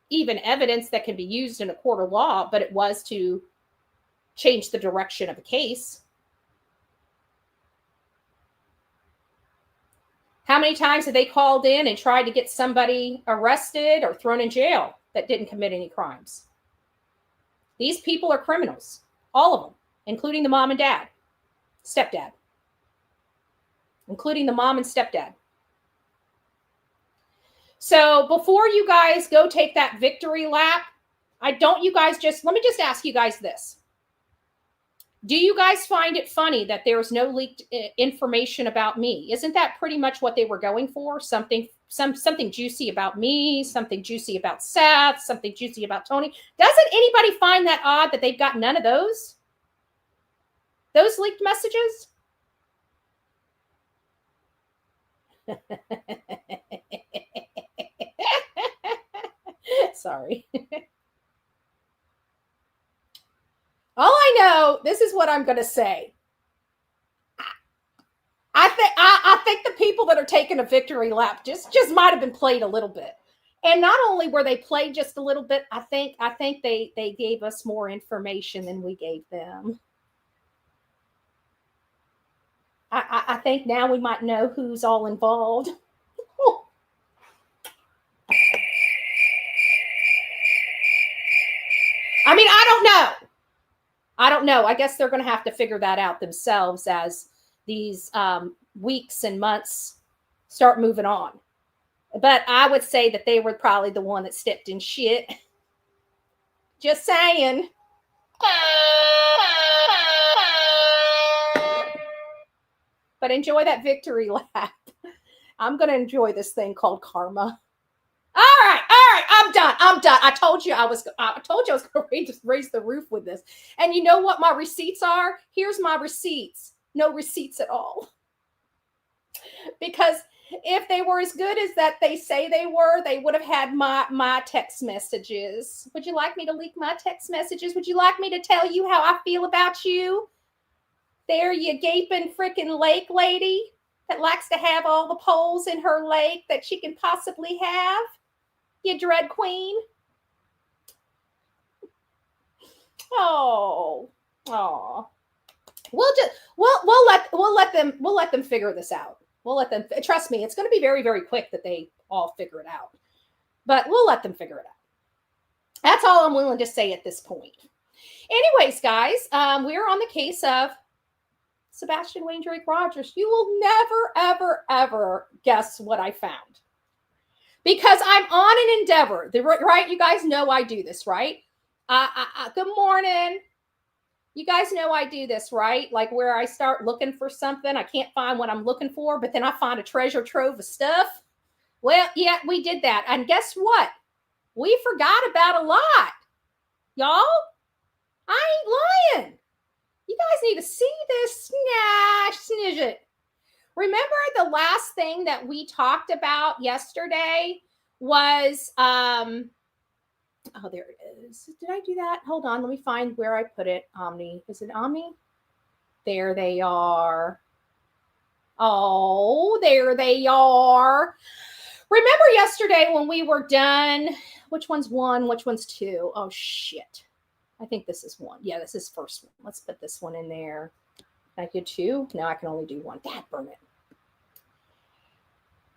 even evidence that can be used in a court of law, but it was to change the direction of a case. How many times have they called in and tried to get somebody arrested or thrown in jail that didn't commit any crimes? These people are criminals, all of them, including the mom and dad, stepdad, including the mom and stepdad. So before you guys go take that victory lap, let me just ask you guys this. Do you guys find it funny that there's no leaked information about me? Isn't that pretty much what they were going for? Something juicy about me, something juicy about Seth, something juicy about Tony. Doesn't anybody find that odd that they've got none of those? Those leaked messages? Sorry. All I know, this is what I'm going to say. I think the people that are taking a victory lap just might have been played a little bit. And not only were they played just a little bit, I think they gave us more information than we gave them. I think now we might know who's all involved. I mean, I don't know. I guess they're going to have to figure that out themselves as these weeks and months start moving on. But I would say that they were probably the one that stepped in shit. Just saying. But enjoy that victory lap. I'm going to enjoy this thing called karma. All right. I'm done. I told you I was going to raise the roof with this. And you know what my receipts are? Here's my receipts. No receipts at all. Because if they were as good as that they say they were, they would have had my text messages. Would you like me to leak my text messages? Would you like me to tell you how I feel about you? There, you gaping freaking lake lady that likes to have all the poles in her lake that she can possibly have. You dread queen. Oh. We'll let them figure this out. We'll let them, trust me, it's going to be very, very quick that they all figure it out. But we'll let them figure it out. That's all I'm willing to say at this point. Anyways, guys, we're on the case of Sebastian Wayne Drake Rogers. You will never, ever, ever guess what I found. Because I'm on an endeavor, right? You guys know I do this, right? Good morning. You guys know I do this, right? Like where I start looking for something, I can't find what I'm looking for, but then I find a treasure trove of stuff. Well, yeah, we did that. And guess what? We forgot about a lot. Y'all, I ain't lying. You guys need to see this. Snizz it. Remember the last thing that we talked about yesterday was Oh, there it is. Did I do that? Hold on. Let me find where I put it. Omni. Is it Omni? There they are. Oh, there they are. Remember yesterday when we were done? Which one's one? Which one's two? Oh, shit. I think this is one. Yeah, this is first one. Let's put this one in there. Can I do two? No, I can only do one. Dad, burn it.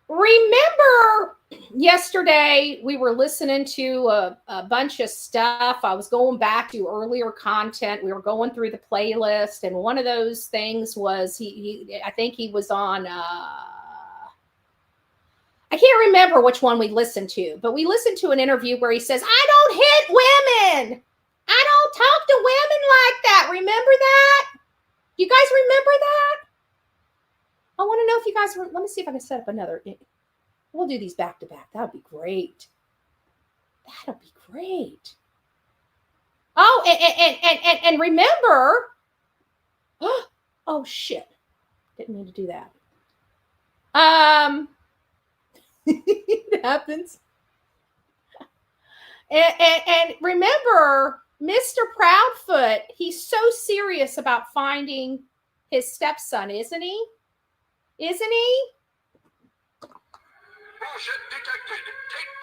Remember yesterday we were listening to a bunch of stuff. I was going back to earlier content. We were going through the playlist, and one of those things was I think he was on I can't remember which one we listened to, but we listened to an interview where he says, I don't hit women. I don't talk to women like that. Remember that? You guys remember that? I want to know if you guys, let me see if I can set up another. We'll do these back to back. That would be great. That'll be great. Oh, and remember, oh shit. Didn't mean to do that. It happens. And remember, Mr. Proudfoot, he's so serious about finding his stepson, isn't he? Isn't he?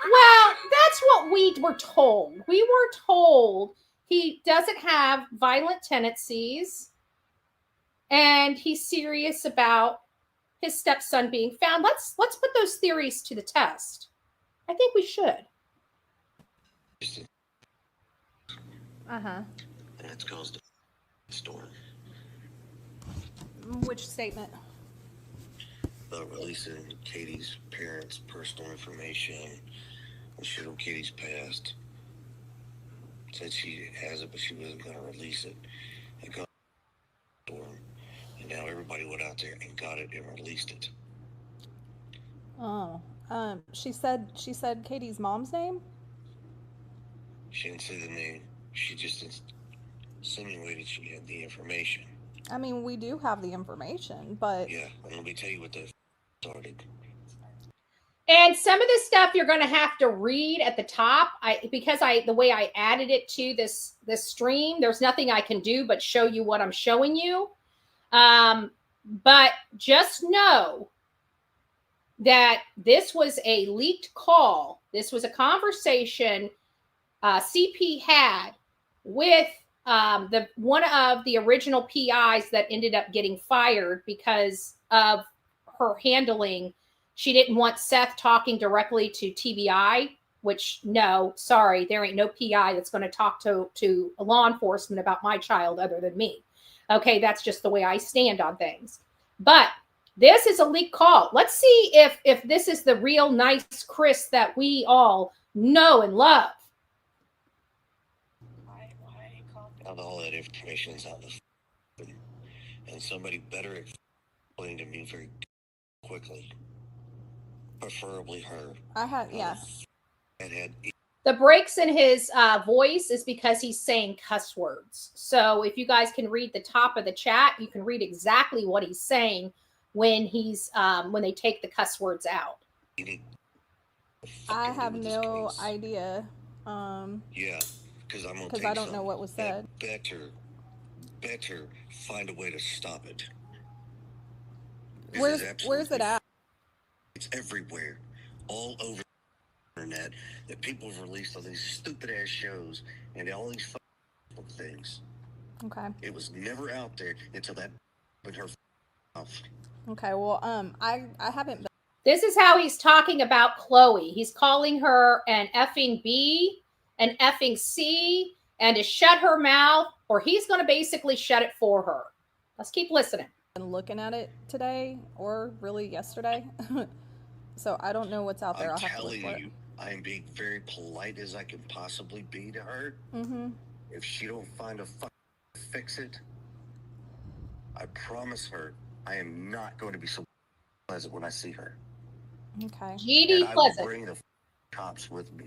Well, that's what we were told. We were told he doesn't have violent tendencies and he's serious about his stepson being found. Let's put those theories to the test. I think we should. Uh-huh. And it's caused a storm. Which statement? Releasing Katie's parents' personal information and shit on Katie's past. Said she has it, but she wasn't going to release it. It got a storm. And now everybody went out there and got it and released it. Oh. She said Katie's mom's name? She didn't say the name. She just insinuated she had the information. I mean, we do have the information, but... Yeah, and let me tell you what that started. And some of this stuff you're going to have to read at the top. Because the way I added it to this stream, there's nothing I can do but show you what I'm showing you. But just know that this was a leaked call. This was a conversation CP had with one of the original PIs that ended up getting fired because of her handling. She didn't want Seth talking directly to TBI, which no, sorry, there ain't no PI that's going to talk to law enforcement about my child other than me. Okay, that's just the way I stand on things. But this is a leaked call. Let's see if this is the real nice Chris that we all know and love. Now all that information is out in the and somebody better explain to me very quickly. Preferably her. The breaks in his voice is because he's saying cuss words. So if you guys can read the top of the chat, you can read exactly what he's saying when he's when they take the cuss words out. I have no idea. Yeah, because I don't know what was said. Better find a way to stop it. Where's it at? It's everywhere, all over the internet, that people have released all these stupid ass shows and all these things. Okay. It was never out there until that with her mouth. Okay, well, I haven't been. This is how he's talking about Chloe. He's calling her an effing B, an effing C, and to shut her mouth, or he's going to basically shut it for her. Let's keep listening. Been looking at it today, or really yesterday. So I don't know what's out there. I'll have to look for it. I am being very polite as I can possibly be to her. Mm-hmm. If she don't find a fix it, I promise her I am not going to be so pleasant when I see her. Okay. GD Pleasant. I will bring the cops with me.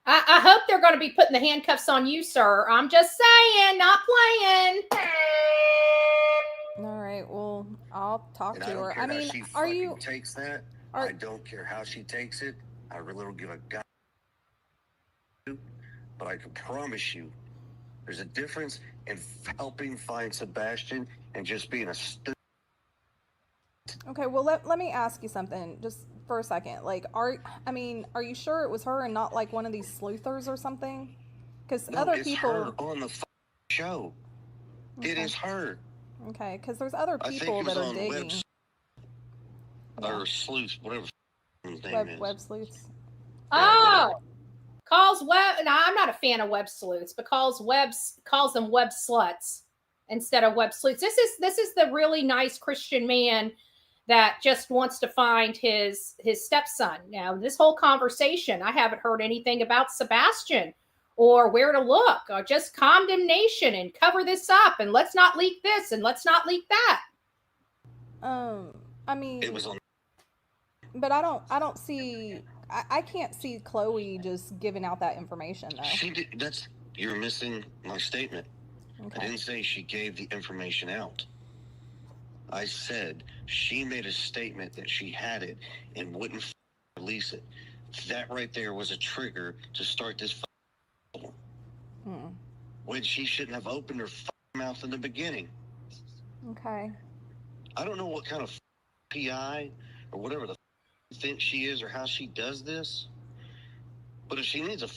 I hope they're going to be putting the handcuffs on you, sir. I'm just saying, not playing. All right. Well, I'll talk to her. I mean, takes that. I don't care how she takes it. I really don't give a god but I can promise you there's a difference in helping find Sebastian and just being a Okay, well, let me ask you something just for a second. Like, are you sure it was her and not like one of these sleuthers or something? Because No, other it's people her on the show. Okay. It is her. Okay, because there's other I think people it was that are on digging. Or sleuth, whatever his name is. Web sleuths. Oh, calls web. Now, I'm not a fan of web sleuths, but calls them web sluts instead of web sleuths. This is the really nice Christian man that just wants to find his stepson. Now, this whole conversation, I haven't heard anything about Sebastian or where to look, or just condemnation and cover this up and let's not leak this and let's not leak that. I mean, it was on. But I don't see. I can't see Chloe just giving out that information though. She did. You're missing my statement. Okay. I didn't say she gave the information out. I said she made a statement that she had it and wouldn't release it. That right there was a trigger to start this problem. When she shouldn't have opened her mouth in the beginning. Okay. I don't know what kind of PI or whatever the think she is or how she does this, but if she needs a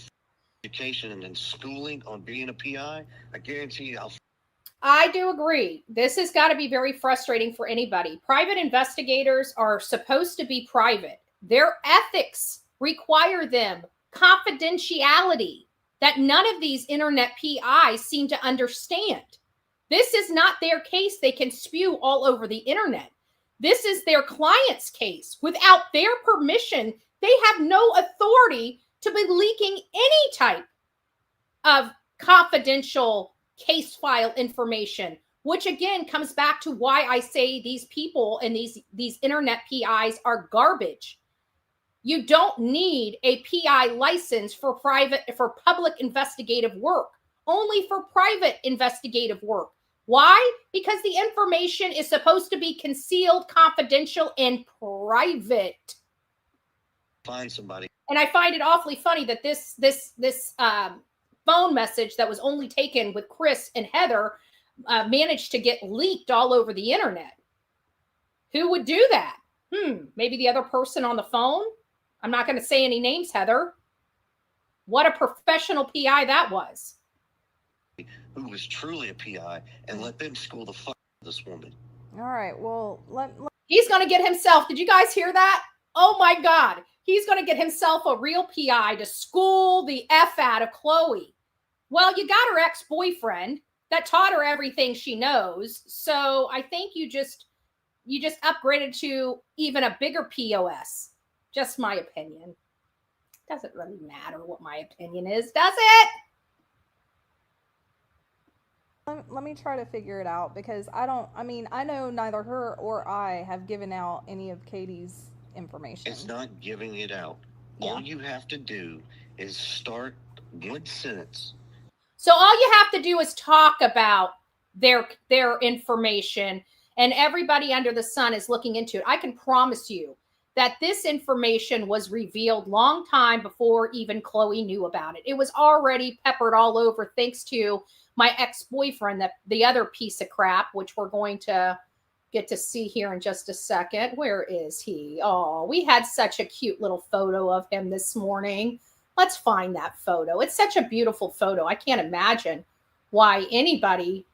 education and schooling on being a PI, I guarantee you I do agree. This has got to be very frustrating for anybody. Private investigators are supposed to be private. Their ethics require them confidentiality that none of these internet PIs seem to understand. This is not their case they can spew all over the internet. This is their client's case. Without their permission, they have no authority to be leaking any type of confidential case file information, which again comes back to why I say these people and these internet PIs are garbage. You don't need a PI license for public investigative work, only for private investigative work. Why? Because the information is supposed to be concealed, confidential, and private. find somebody. And I find it awfully funny that this phone message that was only taken with Chris and Heather managed to get leaked all over the internet. Who would do that? Maybe the other person on the phone? I'm not going to say any names, Heather. What a professional PI that was. Who was truly a PI and let them school the fuck out of this woman. All right. Well, he's going to get himself. Did you guys hear that? Oh my God. He's going to get himself a real PI to school the F out of Chloe. Well, you got her ex-boyfriend that taught her everything she knows. So I think you just upgraded to even a bigger POS. Just my opinion. Doesn't really matter what my opinion is, does it? let me try to figure it out, because I know neither her or I have given out any of Katie's information. It's not giving it out. Yeah. All you have to do is start one sentence. So all you have to do is talk about their information, and everybody under the sun is looking into it. I can promise you that this information was revealed long time before even Chloe knew about it. It was already peppered all over thanks to my ex-boyfriend, the other piece of crap, which we're going to get to see here in just a second. Where is he? Oh, we had such a cute little photo of him this morning. Let's find that photo. It's such a beautiful photo. I can't imagine why anybody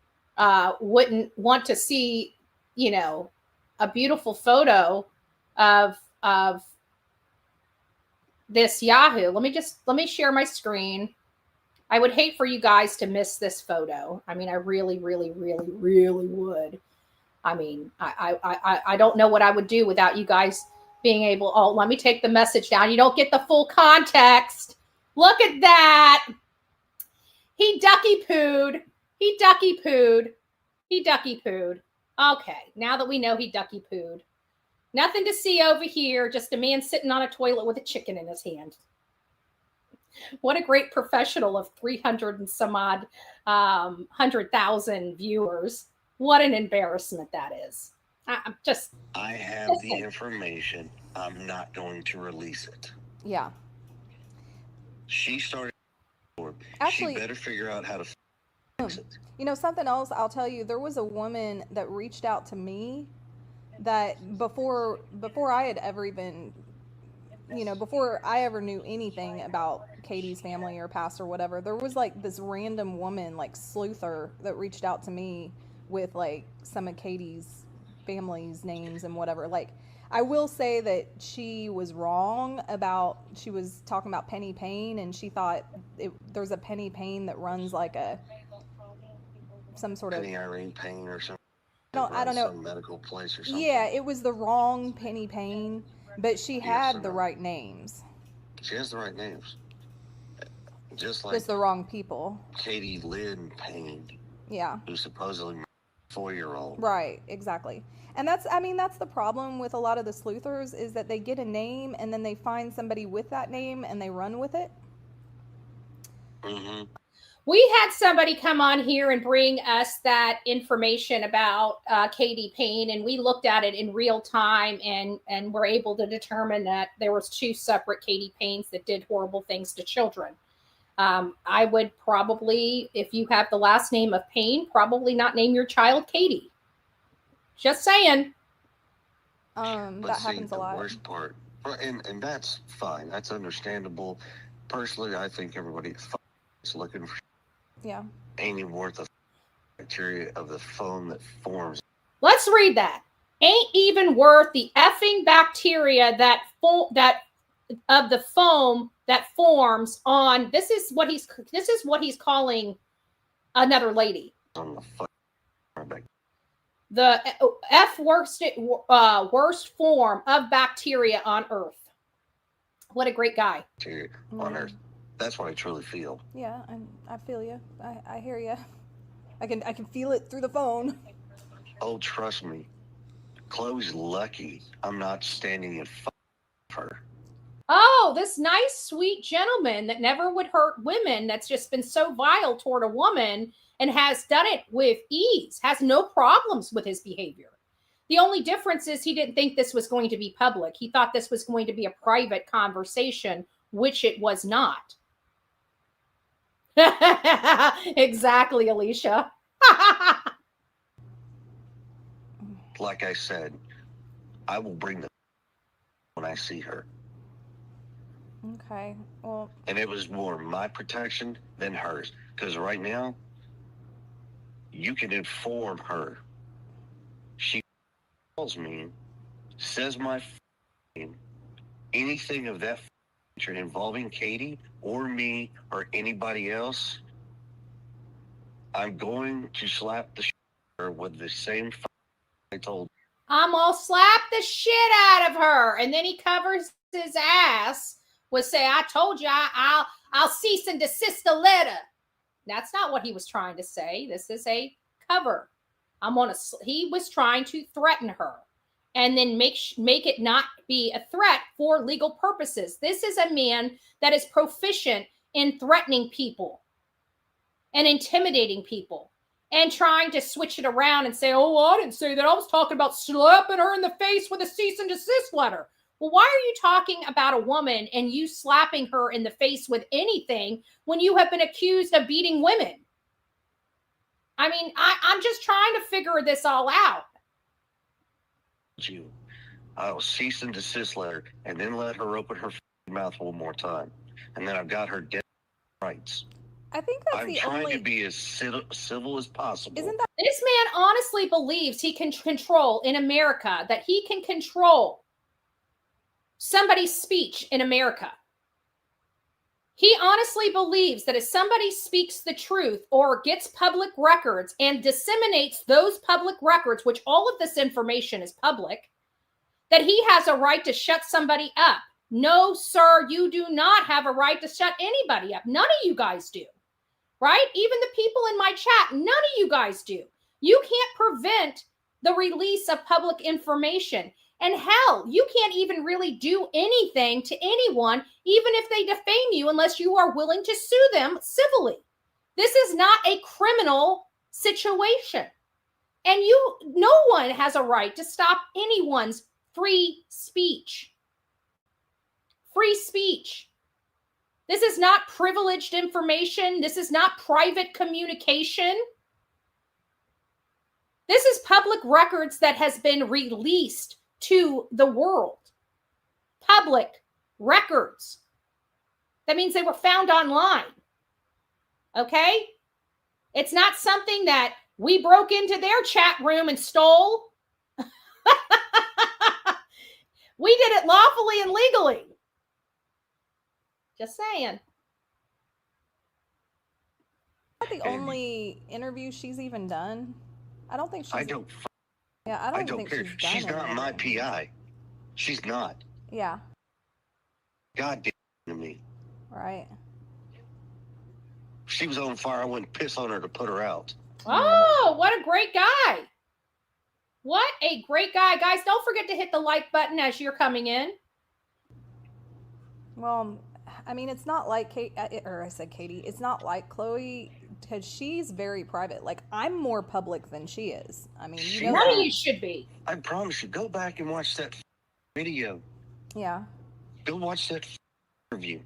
wouldn't want to see, a beautiful photo of this Yahoo. Let me share my screen. I would hate for you guys to miss this photo. I mean, I really, really, really, really would. I mean, I don't know what I would do without you guys being able. Oh, let me take the message down. You don't get the full context. Look at that. He ducky pooed. He ducky pooed. He ducky pooed. Okay, now that we know he ducky pooed. Nothing to see over here. Just a man sitting on a toilet with a chicken in his hand. What a great professional of 300 and some odd 100,000 viewers. What an embarrassment that is. I have the information. I'm not going to release it. Yeah. She started Actually, she better figure out how to fix it. you know, something else I'll tell you, there was a woman that reached out to me that before I had ever even, you know, before I ever knew anything about Katie's family or past or whatever, there was like this random woman, like sleuther, that reached out to me with like some of Katie's family's names and whatever. Like, I will say that she was wrong about, she was talking about Penny Payne, and she thought there's a Penny Payne that runs like some sort of Penny Irene Payne or something. I don't know. Some medical place or something. Yeah, it was the wrong Penny Payne, but she had the right names. She has the right names. Just like Just the wrong people. Katie Lynn Payne. Yeah. Who's supposedly a 4-year-old. Right, exactly. And that's the problem with a lot of the sleuthers, is that they get a name and then they find somebody with that name and they run with it. Mm-hmm. We had somebody come on here and bring us that information about Katie Payne, and we looked at it in real time and were able to determine that there was 2 separate Katie Paynes that did horrible things to children. I would probably, if you have the last name of Payne, probably not name your child Katie. Just saying. That happens a lot. The worst part, and that's fine. That's understandable. Personally, I think everybody is looking for ain't even worth the bacteria of the foam that forms. Let's read that. Ain't even worth the effing bacteria that of the foam that forms on. This is what he's calling another lady. On the worst form of bacteria on Earth. What a great guy. Bacteria on Earth. That's what I truly feel. Yeah, I feel you. I hear you. I can feel it through the phone. Oh, trust me. Chloe's lucky I'm not standing in front of her. Oh, this nice, sweet gentleman that never would hurt women, that's just been so vile toward a woman and has done it with ease, has no problems with his behavior. The only difference is he didn't think this was going to be public. He thought this was going to be a private conversation, which it was not. Exactly, Alicia. Like I said, I will bring the when I see her. Okay, well. And it was more my protection than hers. Because right now, you can inform her. She calls me, says my name, anything of that nature involving Katie or me or anybody else, I'm going to slap the shit out of her with the same I told. I'm gonna slap the shit out of her. And then he covers his ass with say, I told you I'll cease and desist the letter. That's not what he was trying to say. This is a cover. He was trying to threaten her and then make it not be a threat for legal purposes. This is a man that is proficient in threatening people and intimidating people and trying to switch it around and say, oh, I didn't say that. I was talking about slapping her in the face with a cease and desist letter. Well, why are you talking about a woman and you slapping her in the face with anything when you have been accused of beating women? I mean, I'm just trying to figure this all out. I'll cease and desist letter and then let her open her mouth one more time. And then I've got her dead rights. I think that's I'm trying to be as civil as possible. Isn't that this man honestly believes he can control in America, that he can control somebody's speech in America? He honestly believes that if somebody speaks the truth or gets public records and disseminates those public records, which all of this information is public, that he has a right to shut somebody up. No, sir, you do not have a right to shut anybody up. None of you guys do. Right? Even the people in my chat, none of you guys do. You can't prevent the release of public information. And hell, you can't even really do anything to anyone, even if they defame you, unless you are willing to sue them civilly. This is not a criminal situation. And no one has a right to stop anyone's free speech. Free speech. This is not privileged information. This is not private communication. This is public records that has been released to the world. Public records. That means they were found online. Okay? It's not something that we broke into their chat room and stole. We did it lawfully and legally. Just saying. The only interview she's even done. I don't think she's. I don't think care. She's not my PI. She's not. Yeah. God damn to me. Right. If she was on fire, I wouldn't piss on her to put her out. Oh, what a great guy. What a great guy. Guys, don't forget to hit the like button as you're coming in. Well, I mean, it's not like Katie, it's not like Chloe, because she's very private. Like, I'm more public than she is. I mean, you know, none of you should be. I promise you, go back and watch that video. Yeah. Go watch that interview.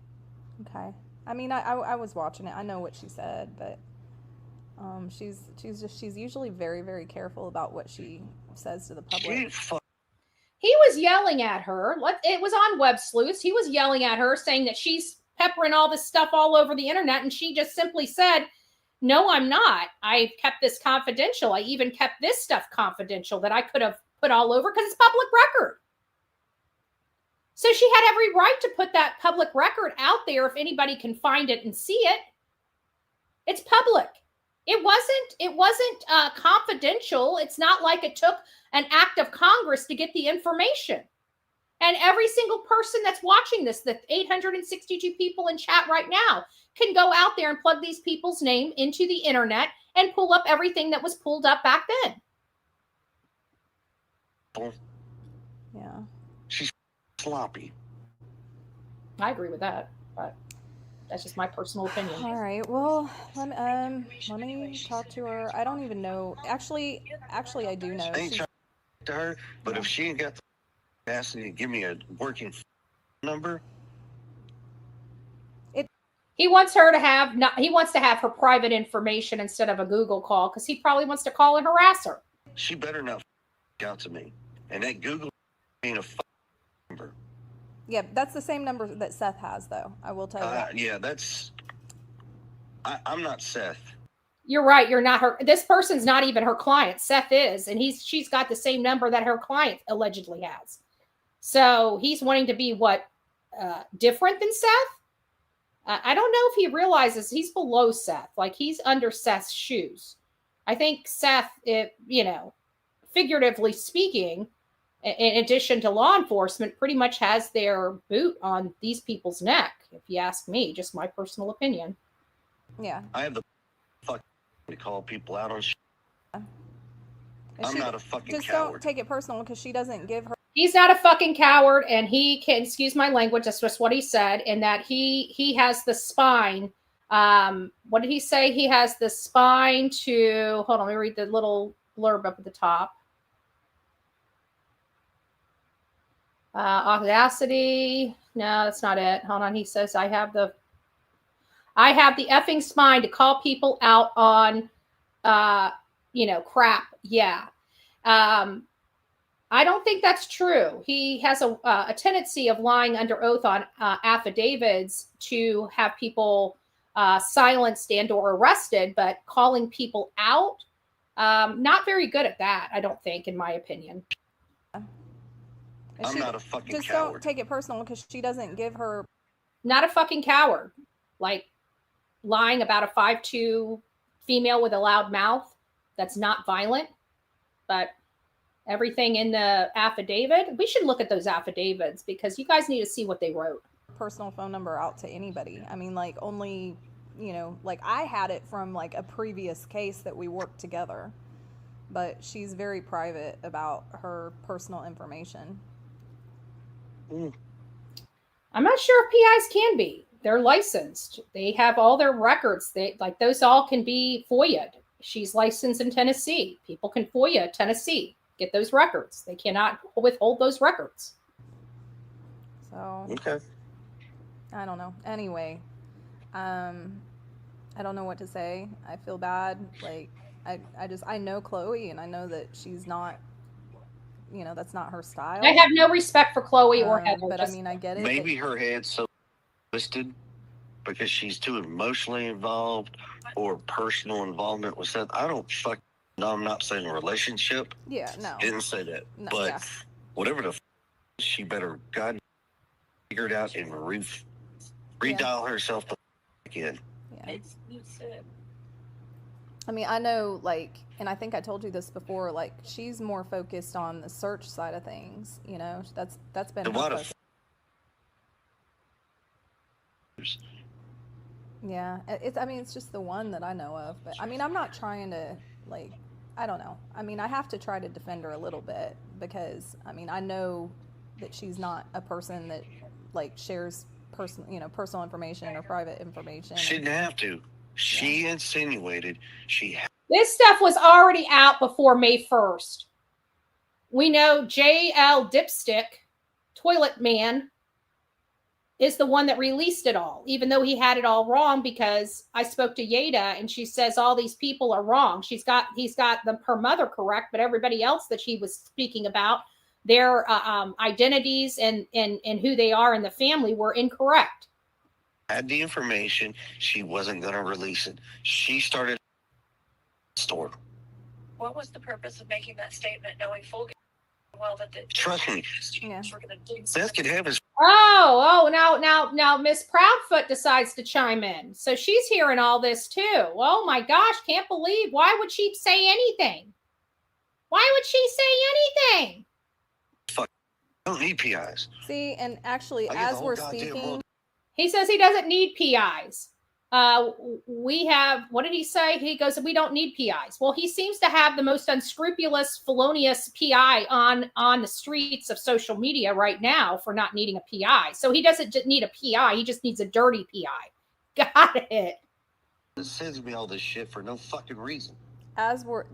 Okay. I mean, I was watching it. I know what she said, but she's usually very, very careful about what she says to the public. He was yelling at her. It was on Web Sleuths. He was yelling at her, saying that she's peppering all this stuff all over the internet, and she just simply said, "No, I'm not. I kept this confidential. I even kept this stuff confidential that I could have put all over because it's public record." So she had every right to put that public record out there if anybody can find it and see it. It's public. It wasn't confidential. It's not like it took an act of Congress to get the information. And every single person that's watching this, the 862 people in chat right now, can go out there and plug these people's name into the internet and pull up everything that was pulled up back then. Yeah. She's sloppy. I agree with that, but that's just my personal opinion. All right. Well, let me talk to her. I don't even know. Actually, I do know. I ain't trying to her, but if she ain't got the capacity to give me a working number, he wants to have her private information instead of a Google call because he probably wants to call and harass her. She better not out to me. And that Google ain't a number. Yeah, that's the same number that Seth has, though. I will tell you that. Yeah, I'm not Seth. You're right. You're not her. This person's not even her client. Seth is, and she's got the same number that her client allegedly has. So he's wanting to be different than Seth? I don't know if he realizes he's below Seth. Like, he's under Seth's shoes. I think Seth, figuratively speaking, in addition to law enforcement, pretty much has their boot on these people's neck, if you ask me, just my personal opinion. Yeah. I have the fuck to call people out on shit. I'm not a fucking just coward. Don't take it personal because she doesn't give her. He's not a fucking coward, and he can, excuse my language, that's just what he said, and that he has the spine. What did he say? He has the spine to, hold on, let me read the little blurb up at the top. Audacity. No, that's not it. Hold on. He says, I have the effing spine to call people out on, crap. Yeah. I don't think that's true. He has a tendency of lying under oath on affidavits to have people silenced and or arrested, but calling people out, not very good at that, I don't think, in my opinion. I'm not a fucking just coward. Don't take it personal because she doesn't give her. Not a fucking coward. Like lying about a 5'2" female with a loud mouth that's not violent. But everything in the affidavit, we should look at those affidavits because you guys need to see what they wrote. Personal phone number out to anybody. I mean, like only, like I had it from like a previous case that we worked together. But she's very private about her personal information. I'm not sure if PIs can be. They're licensed. They have all their records. Those all can be FOIA'd. She's licensed in Tennessee. People can FOIA Tennessee, get those records. They cannot withhold those records. So okay. I don't know. Anyway, I don't know what to say. I feel bad. Like, I know Chloe, and I know that she's not, that's not her style. I have no respect for Chloe or Heather. But I mean, I get it. Maybe her head's so twisted because she's too emotionally involved or personal involvement with Seth. I don't no, I'm not saying a relationship. Yeah, no. Didn't say that. No, but yeah. whatever the she better God figure it out and redial herself back in. Yeah. I mean, I know, like, and I think I told you this before, like, she's more focused on the search side of things, that's been A lot of yeah, it's just the one that I know of, but I mean, I'm not trying to, like, I don't know. I mean, I have to try to defend her a little bit because, I mean, I know that she's not a person that, like, shares personal information or private information. She didn't have to. She insinuated she had. This stuff was already out before May 1st. We know JL Dipstick, Toilet Man, is the one that released it all, even though he had it all wrong, because I spoke to Yeda and she says all these people are wrong. He's got her mother correct, but everybody else that she was speaking about, their identities and who they are in the family were incorrect. Had the information, she wasn't going to release it. She started a store. What was the purpose of making that statement, knowing full well that the Trust me, were going to dig Seth could have his. Now Miss Proudfoot decides to chime in, so she's hearing all this too. Oh my gosh, can't believe! Why would she say anything? Why would she say anything? Fuck, I don't need PIs. See, and actually, as we're speaking. He says he doesn't need PIs. We have, what did he say? He goes, we don't need PIs. Well, he seems to have the most unscrupulous, felonious PI on the streets of social media right now for not needing a PI. So he doesn't just need a PI. He just needs a dirty PI. Got it. It sends me all this shit for no fucking reason. As we're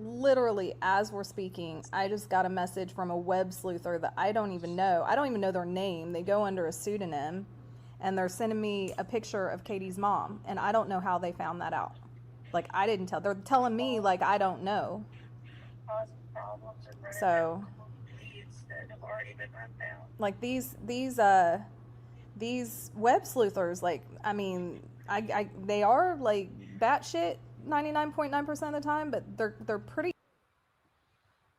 speaking, I just got a message from a web sleuther that I don't even know. I don't even know their name. They go under a pseudonym. And they're sending me a picture of Katie's mom. And I don't know how they found that out. Like, I didn't tell. They're telling me, like, I don't know. So, like, these web sleuthers, like, I mean, they are, like, batshit 99.9% of the time, but they're pretty.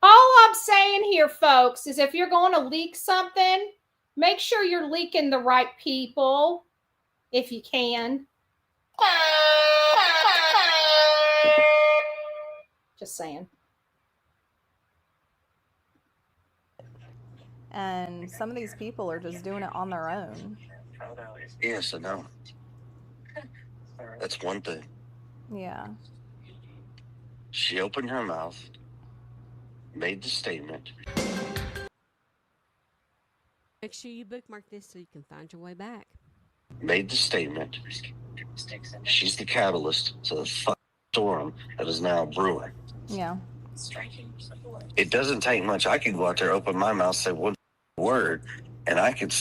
All I'm saying here, folks, is if you're going to leak something, make sure you're leaking the right people, if you can. Just saying. And some of these people are just doing it on their own. Yes, I know. That's one thing. Yeah. She opened her mouth, made the statement. Make sure you bookmark this so you can find your way back. Made the statement. She's the catalyst to the fucking storm that is now brewing. Yeah. It doesn't take much. I could go out there, open my mouth, say one word, and I could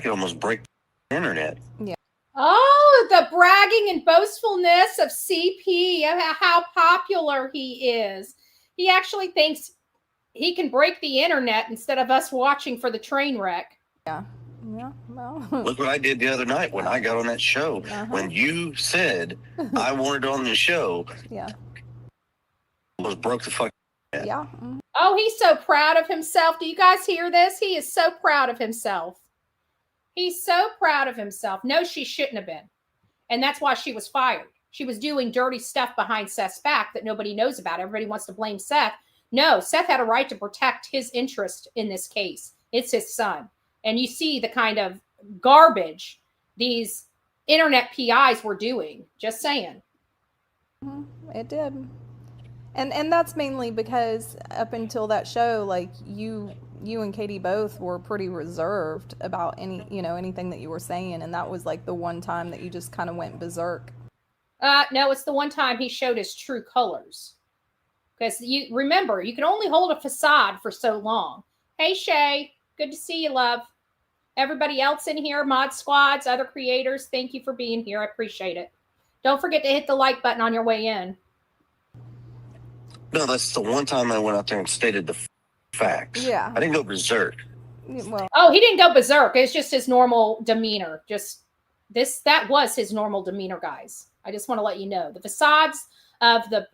almost break the internet. Yeah. Oh, the bragging and boastfulness of CP, how popular he is. He actually thinks he can break the internet instead of us watching for the train wreck. Yeah. Yeah. Well. Look what I did the other night when I got on that show. When you said I wanted on the show. Yeah. Almost broke the fucking internet. Yeah. Oh, he's so proud of himself. Do you guys hear this? He is so proud of himself. He's so proud of himself. No, she shouldn't have been. And that's why she was fired. She was doing dirty stuff behind Seth's back that nobody knows about. Everybody wants to blame Seth. No, Seth had a right to protect his interest in this case. It's his son. And you see the kind of garbage these internet PIs were doing. Just saying. It did. And that's mainly because up until that show, like, you and Katie both were pretty reserved about anything that you were saying. And that was like the one time that you just kind of went berserk. No, it's the one time he showed his true colors. Because you remember, you can only hold a facade for so long. Hey, Shay, good to see you, love. Everybody else in here, Mod Squads, other creators, thank you for being here. I appreciate it. Don't forget to hit the like button on your way in. No, that's the one time I went out there and stated the facts. Yeah. I didn't go berserk. Well, oh, he didn't go berserk. It's just his normal demeanor. That was his normal demeanor, guys. I just want to let you know. The facades of the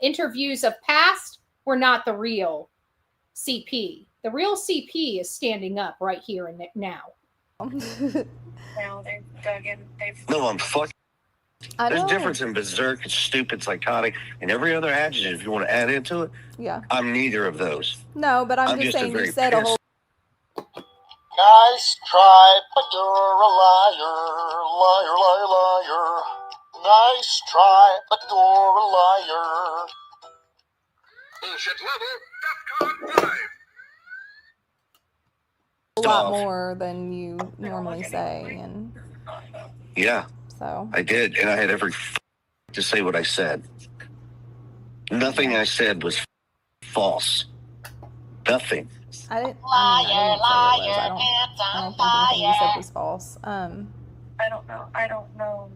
interviews of past were not the real CP. The real CP is standing up right here and now. Now they've dug in. No, I'm fucking. There's a difference in berserk, stupid, psychotic, and every other adjective you want to add into it. Yeah. I'm neither of those. No, but I'm just saying you said a whole. Nice try, but you're a liar, liar, liar, liar. Nice try, but you're a liar. Bullshit level, DEFCON 5. A lot more than you normally say, and Yeah, so I did, and I had every to say what I said. Nothing I said was false. Nothing. I didn't say it was. I don't think anything you said was false. I don't know.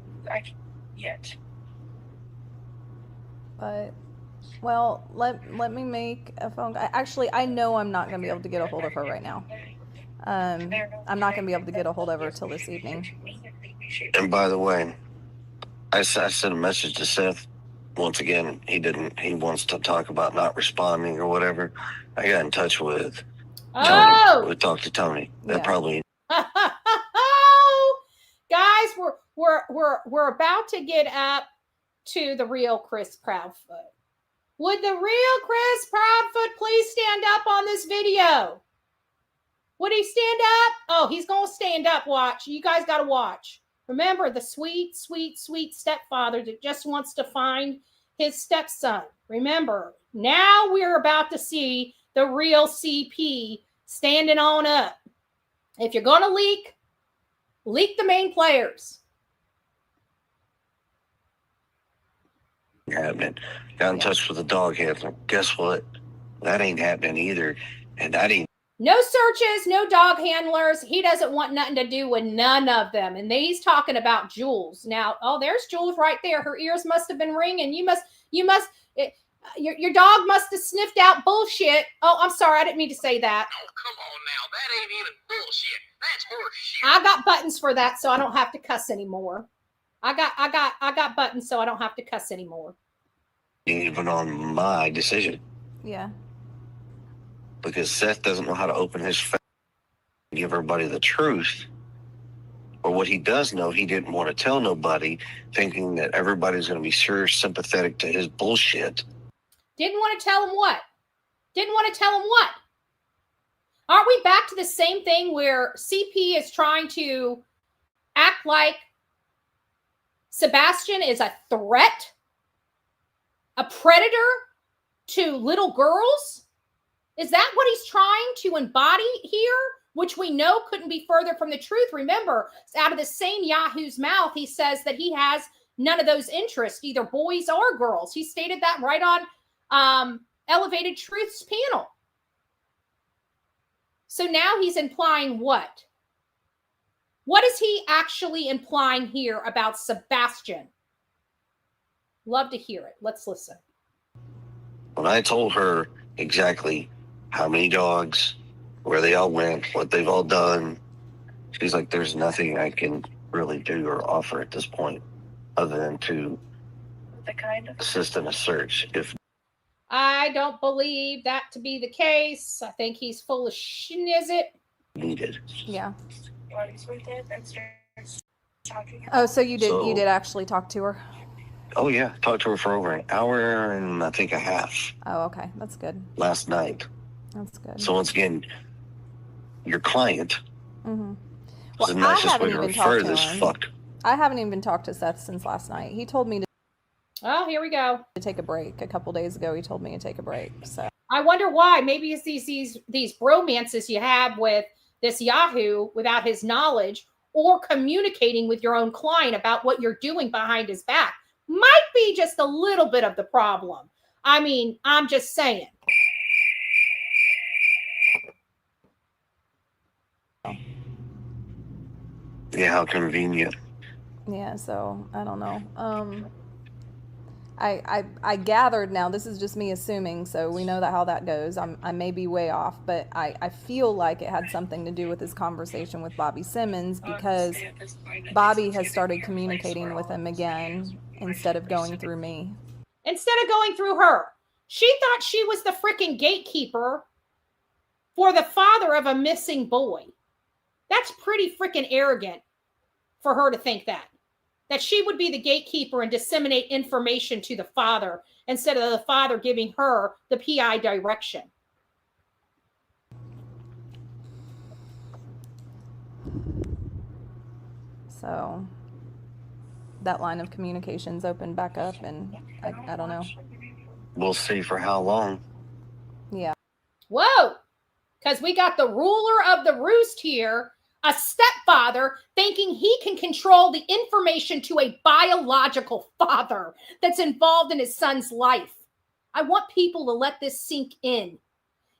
Yet. But well, let me make a phone. Actually, I know I'm not going to be able to get a hold of her right now. I'm not going to be able to get a hold of her till this evening. And by the way, I sent a message to Seth. Once again, he didn't. He wants to talk about not responding or whatever. I got in touch with Tony. We talked to Tony. That probably. Guys, we're about to get up to the real Chris Proudfoot. Would the real Chris Proudfoot please stand up on this video? Would he stand up? Oh, he's going to stand up. Watch. You guys got to watch. Remember the sweet, sweet, sweet stepfather that just wants to find his stepson. Remember, now we're about to see the real CP standing on up. If you're going to leak the main players. Happening. Got in touch with the dog handler. Guess what? That ain't happening either. And that ain't. No searches, no dog handlers. He doesn't want nothing to do with none of them. And he's talking about Jules. Now, there's Jules right there. Her ears must have been ringing. Your dog must have sniffed out bullshit. Oh, I'm sorry. I didn't mean to say that. Oh, come on now. That ain't even bullshit. That's horse shit. I got buttons for that, so I don't have to cuss anymore. I got buttons, so I don't have to cuss anymore. Even on my decision. Yeah. Because Seth doesn't know how to open his face and give everybody the truth. Or what he does know, he didn't want to tell nobody, thinking that everybody's going to be sure sympathetic to his bullshit. Didn't want to tell him what? Didn't want to tell him what? Aren't we back to the same thing where CP is trying to act like Sebastian is a threat? A predator to little girls? Is that what he's trying to embody here? Which we know couldn't be further from the truth. Remember, out of the same Yahoo's mouth, he says that he has none of those interests, either boys or girls. He stated that right on Elevated Truth's panel. So now he's implying what? What is he actually implying here about Sebastian? Love to hear it. Let's listen. When I told her exactly how many dogs, where they all went, what they've all done, she's like, there's nothing I can really do or offer at this point other than to assist in a search. I don't believe that to be the case. I think he's full of it needed. Yeah. Oh, so you did actually talk to her? Oh yeah, talked to her for over an hour and I think a half. Oh, okay, that's good. Last night. That's good. So once again, your client. Mm-hmm. Well, the nicest way to refer to this fuck. I haven't even talked to Seth since last night. He told me to. Oh, here we go. To take a break. A couple days ago, he told me to take a break. So I wonder why. Maybe it's these bromances you have with this Yahoo without his knowledge, or communicating with your own client about what you're doing behind his back. Might be just a little bit of the problem. I mean, I'm just saying. Yeah, how convenient. Yeah, so I don't know. I gathered now, this is just me assuming, so we know that how that goes. I may be way off, but I feel like it had something to do with his conversation with Bobby Simmons, because Bobby has started communicating with him again instead of going through me. Instead of going through her. She thought she was the freaking gatekeeper for the father of a missing boy. That's pretty freaking arrogant for her to think that she would be the gatekeeper and disseminate information to the father instead of the father giving her the PI direction. So that line of communication's opened back up, and I don't know. We'll see for how long. Yeah. Whoa! Because we got the ruler of the roost here, a stepfather thinking he can control the information to a biological father that's involved in his son's life. I want people to let this sink in.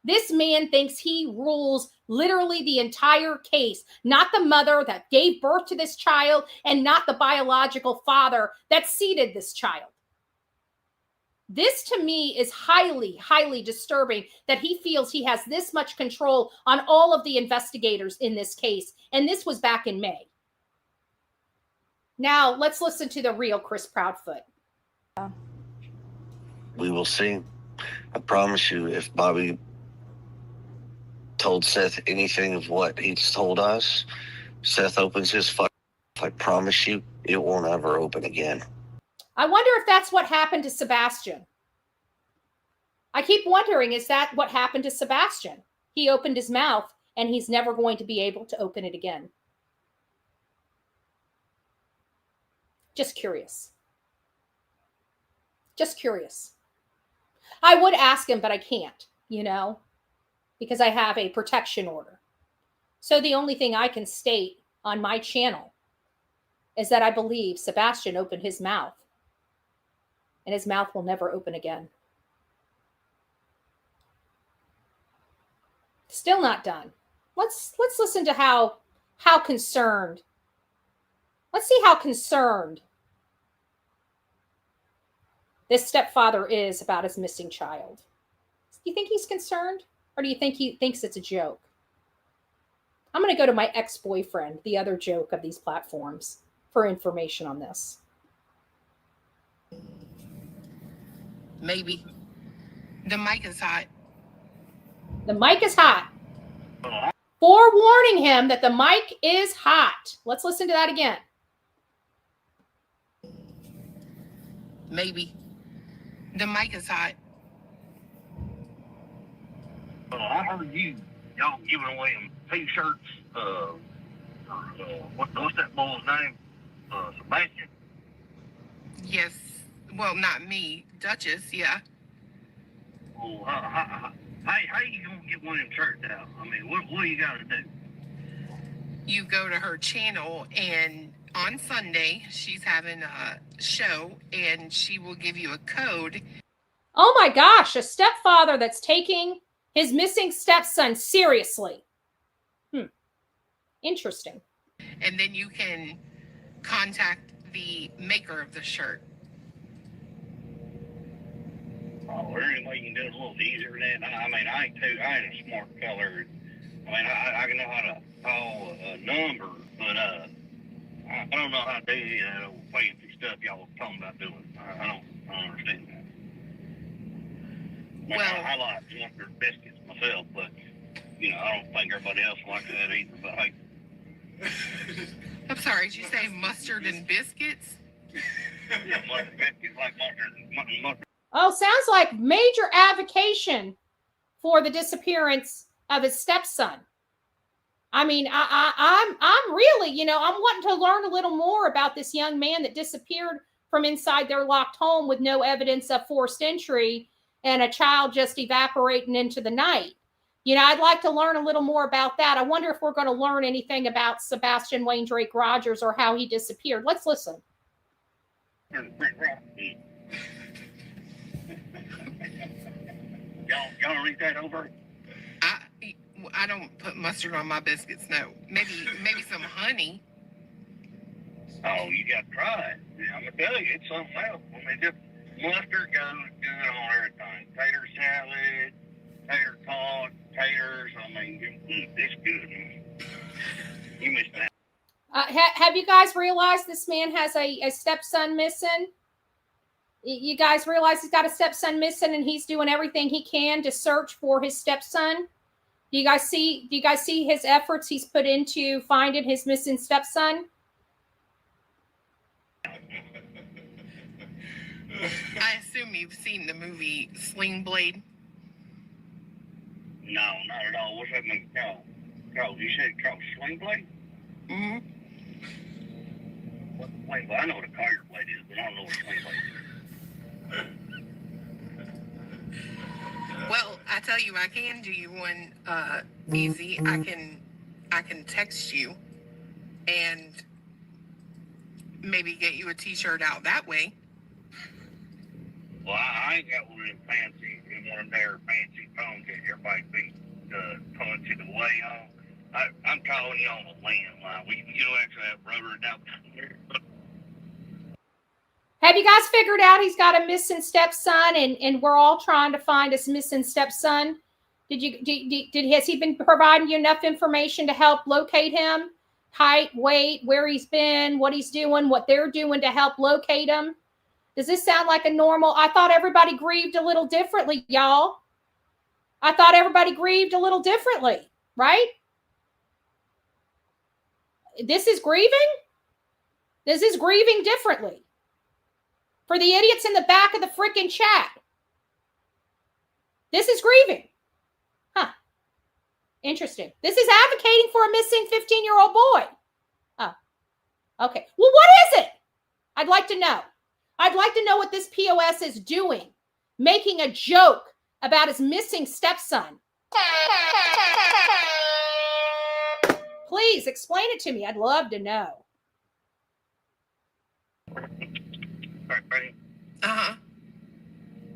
This man thinks he rules literally the entire case, not the mother that gave birth to this child and not the biological father that seeded this child. This to me is highly, highly disturbing that he feels he has this much control on all of the investigators in this case. And this was back in May. Now let's listen to the real Chris Proudfoot. We will see. I promise you, if Bobby told Seth anything of what he's told us, Seth opens his fuck. I promise you, it will never open again. I wonder if that's what happened to Sebastian. I keep wondering, is that what happened to Sebastian? He opened his mouth and he's never going to be able to open it again. Just curious. Just curious. I would ask him, but I can't, because I have a protection order. So the only thing I can state on my channel is that I believe Sebastian opened his mouth, and his mouth will never open again. Still not done. Let's listen to how concerned. Let's see how concerned this stepfather is about his missing child. Do you think he's concerned, or do you think he thinks it's a joke? I'm going to go to my ex-boyfriend, the other joke of these platforms, for information on this. Maybe. The mic is hot. The mic is hot. Forewarning him that the mic is hot. Let's listen to that again. Maybe. The mic is hot. I heard y'all giving away them T-shirts. What's that boy's name? Sebastian? Yes. Well, not me. Duchess, yeah. Well, how you gonna get one of them shirts out? I mean, what do you gotta do? You go to her channel, and on Sunday, she's having a show, and she will give you a code. Oh my gosh, a stepfather that's taking his missing stepson seriously. Interesting. And then you can contact the maker of the shirt. Oh, is there any way you can do it a little easier than that? I mean, I ain't a smart feller. I mean, I can know how to call a number, but I don't know how to do that old fancy stuff y'all talking about doing. I don't understand that. Well, I like mustard biscuits myself, but I don't think everybody else likes that either. But hey, I'm sorry, did you say mustard and biscuits? Yeah, mustard biscuits, like mustard. Oh, sounds like major avocation for the disappearance of his stepson. I mean, I'm really, I'm wanting to learn a little more about this young man that disappeared from inside their locked home with no evidence of forced entry and a child just evaporating into the night. I'd like to learn a little more about that. I wonder if we're going to learn anything about Sebastian Wayne Drake Rogers or how he disappeared. Let's listen. Y'all read that over? I don't put mustard on my biscuits. No, maybe some honey. Oh, you got to try it. I'm going to tell you, it's something else. I mean, just mustard goes good on everything. Tater salad, tater tot, taters. I mean, it's good. You missed that. Have you guys realized this man has a stepson missing? You guys realize he's got a stepson missing, and he's doing everything he can to search for his stepson? Do you guys see his efforts he's put into finding his missing stepson? I assume you've seen the movie Sling Blade. No, not at all. What's that movie called? You said it called Sling Blade? Mm-hmm. Wait, well, I know what a Tiger Blade is, but I don't know what a Sling Blade is. Well, I tell you, I can do you one easy. I can text you and maybe get you a t-shirt out that way. Well, I ain't got one of them fancy, one of their fancy phones that everybody be punching away on. I'm calling you on the landline. You don't actually have rubber down there. Have you guys figured out he's got a missing stepson, and we're all trying to find his missing stepson? Has he been providing you enough information to help locate him? Height, weight, where he's been, what he's doing, what they're doing to help locate him? Does this sound like a normal? I thought everybody grieved a little differently, y'all. I thought everybody grieved a little differently, right? This is grieving? This is grieving differently. For the idiots in the back of the freaking chat. This is grieving. Huh. Interesting. This is advocating for a missing 15-year-old boy. Oh. Okay. Well, what is it? I'd like to know. I'd like to know what this POS is doing. Making a joke about his missing stepson. Please explain it to me. I'd love to know. Right. Uh-huh.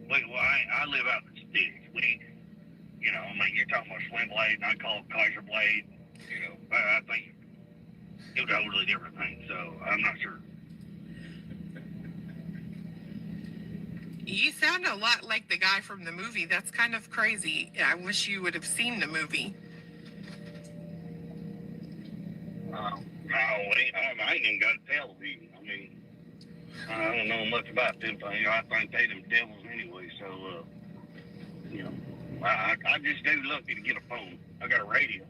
Wait, well, I live out in the sticks. I mean, you're talking about Sling Blade, and I call it Kaiser Blade. I think it was a totally different thing, so I'm not sure. You sound a lot like the guy from the movie. That's kind of crazy. I wish you would have seen the movie. No, I ain't even got a television. I mean, I don't know much about them things. I think they them devils anyway, so, I just do lucky to get a phone. I got a radio.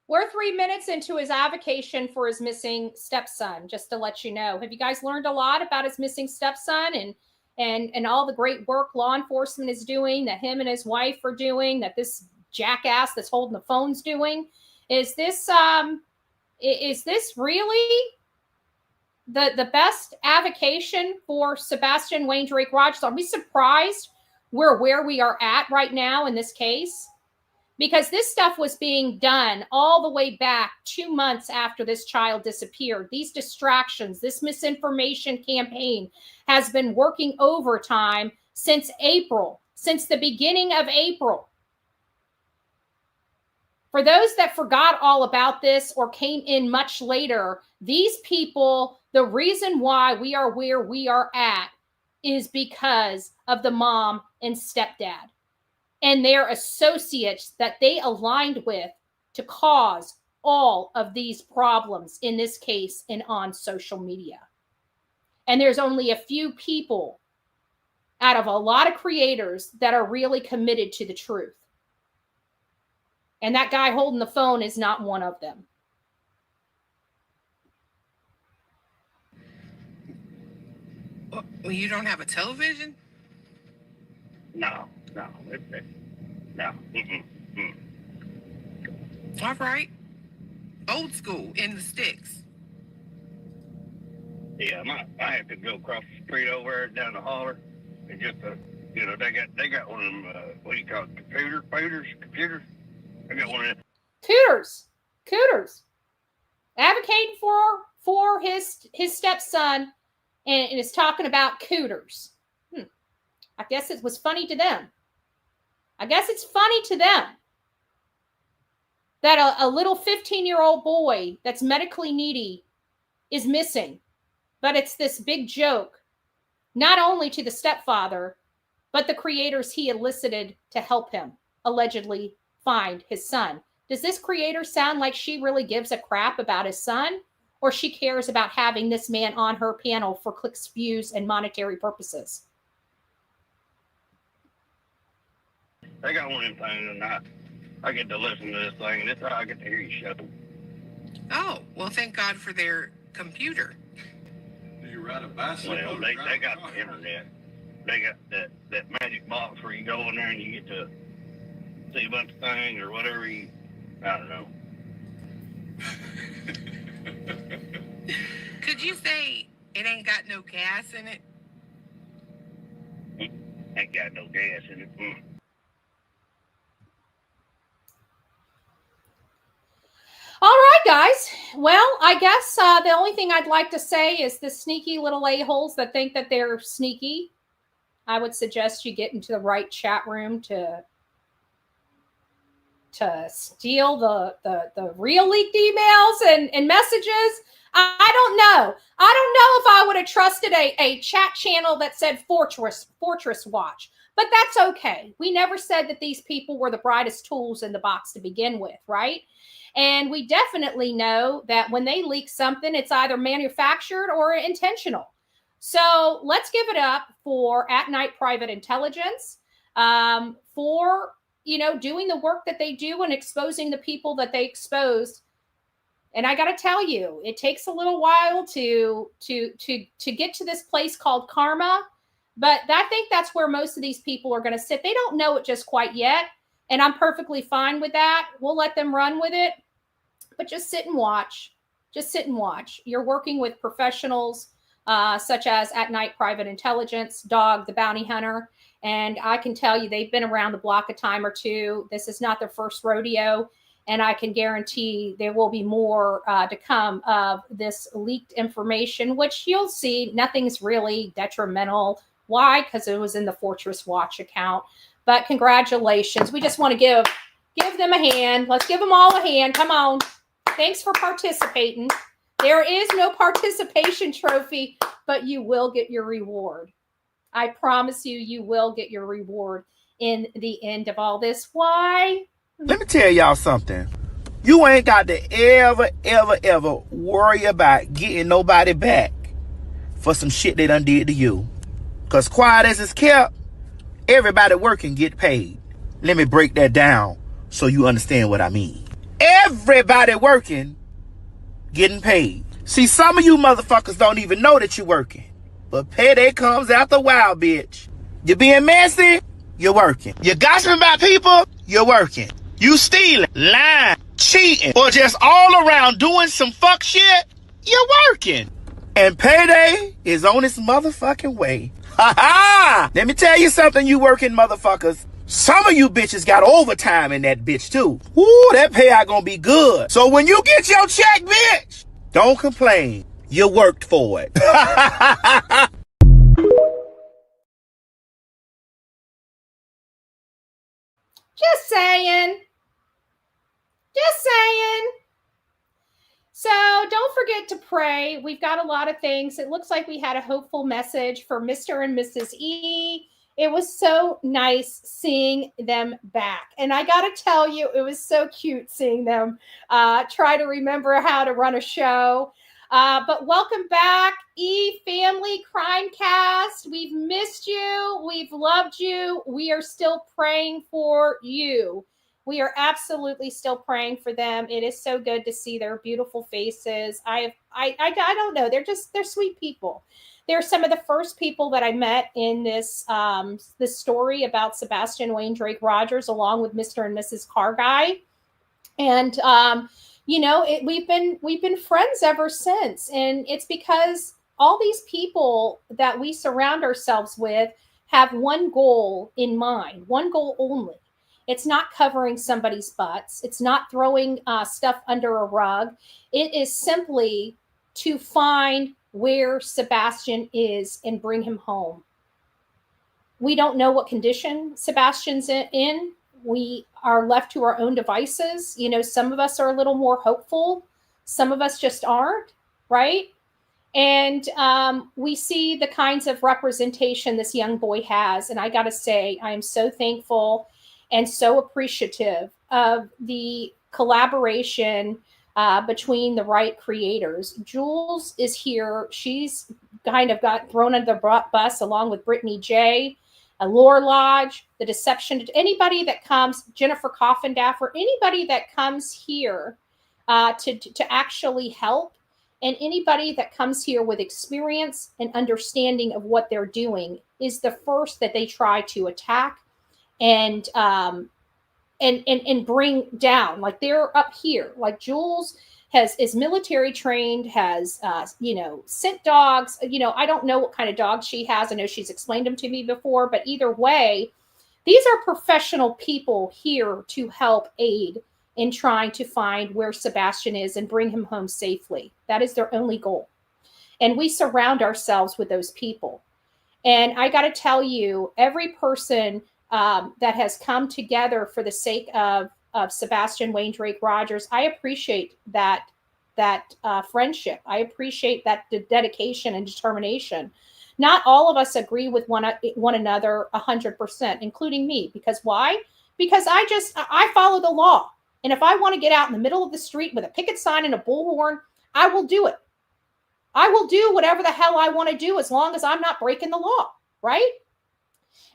We're 3 minutes into his avocation for his missing stepson, just to let you know. Have you guys learned a lot about his missing stepson and all the great work law enforcement is doing, that him and his wife are doing, that this jackass that's holding the phone's doing? Is this really the best avocation for Sebastian Wayne Drake Rogers? Are we surprised we're where we are at right now in this case? Because this stuff was being done all the way back 2 months after this child disappeared. These distractions, this misinformation campaign has been working overtime since April, since the beginning of April. For those that forgot all about this or came in much later, these people, the reason why we are where we are at is because of the mom and stepdad and their associates that they aligned with to cause all of these problems in this case and on social media. And there's only a few people out of a lot of creators that are really committed to the truth. And that guy holding the phone is not one of them. Well, you don't have a television? No. All right. Old school in the sticks. Yeah, I have to go across the street over there down the holler, and just they got one of them. What do you call it? Computers. I got one of them. Cooters. Advocating for his stepson, and is talking about cooters. I guess it was funny to them. I guess it's funny to them that a little 15-year-old boy that's medically needy is missing. But it's this big joke, not only to the stepfather, but the creators he elicited to help him allegedly find his son. Does this creator sound like she really gives a crap about his son, or she cares about having this man on her panel for clicks, views, and monetary purposes? They got one of them things, and I get to listen to this thing, and it's how I get to hear you show. Oh, well, thank God for their computer. Do you ride a bicycle? Well, they got the internet. They got that magic box where you go in there and you get to see a bunch of things or whatever I don't know. Could you say it ain't got no gas in it? Ain't got no gas in it. All right, guys. Well, I guess the only thing I'd like to say is the sneaky little a-holes that think that they're sneaky, I would suggest you get into the right chat room to steal the real leaked emails and messages. I don't know. I don't know if I would have trusted a chat channel that said Fortress Watch, but that's okay. We never said that these people were the brightest tools in the box to begin with, right? And we definitely know that when they leak something, it's either manufactured or intentional. So let's give it up for Atnight Private Intelligence for, doing the work that they do and exposing the people that they exposed. And I got to tell you, it takes a little while to get to this place called karma. But I think that's where most of these people are going to sit. They don't know it just quite yet. And I'm perfectly fine with that. We'll let them run with it. But just sit and watch. Just sit and watch. You're working with professionals such as Atnight Private Intelligence, Dog, the Bounty Hunter. And I can tell you they've been around the block a time or two. This is not their first rodeo. And I can guarantee there will be more to come of this leaked information, which you'll see nothing's really detrimental. Why? Because it was in the Fortress Watch account. But congratulations. We just want to give them a hand. Let's give them all a hand. Come on. Thanks for participating. There is no participation trophy, but you will get your reward. I promise you will get your reward in the end of all this. Why? Let me tell y'all something. You ain't got to ever worry about getting nobody back for some shit they done did to you. Because quiet as it's kept, everybody working get paid. Let me break that down so you understand what I mean. Everybody working getting paid. See, some of you motherfuckers don't even know that you're working. But payday comes after a while, bitch. You being messy? You're working. You gossiping about people? You're working. You stealing, lying, cheating, or just all around doing some fuck shit? You're working. And payday is on its motherfucking way. Ha ha! Let me tell you something, you working motherfuckers. Some of you bitches got overtime in that bitch too. Ooh, that payout gonna be good. So when you get your check, bitch, don't complain. You worked for it. Just saying. Just saying. So don't forget to pray. We've got a lot of things. It looks like we had a hopeful message for Mr. and Mrs. E. It was so nice seeing them back. And I got to tell you, it was so cute seeing them try to remember how to run a show. But welcome back, E Family Crime Cast. We've missed you. We've loved you. We are still praying for you. We are absolutely still praying for them. It is so good to see their beautiful faces. I don't know. They're sweet people. They're some of the first people that I met in this story about Sebastian Wayne Drake Rogers, along with Mr. and Mrs. Car Guy. And we've been friends ever since. And it's because all these people that we surround ourselves with have one goal in mind, one goal only. It's not covering somebody's butts. It's not throwing stuff under a rug. It is simply to find where Sebastian is and bring him home. We don't know what condition Sebastian's in. We are left to our own devices. Some of us are a little more hopeful. Some of us just aren't, right? And we see the kinds of representation this young boy has. And I got to say, I am so thankful and so appreciative of the collaboration between the right creators. Jules is here. She's kind of got thrown under the bus along with Brittany J., Lore Lodge, The Deception. Anybody that comes, Jennifer Coffindaffer, anybody that comes here to actually help, and anybody that comes here with experience and understanding of what they're doing is the first that they try to attack and bring down. Like they're up here. Like Jules is military trained, has scent dogs. I don't know what kind of dogs she has. I know she's explained them to me before, but either way, these are professional people here to help aid in trying to find where Sebastian is and bring him home safely. That is their only goal. And we surround ourselves with those people. And I got to tell you, every person that has come together for the sake of Sebastian Wayne Drake Rogers, I appreciate that friendship. I appreciate that dedication and determination. Not all of us agree with one another 100%, including me. Because why? Because I follow the law. And if I want to get out in the middle of the street with a picket sign and a bullhorn, I will do it. I will do whatever the hell I want to do as long as I'm not breaking the law, right?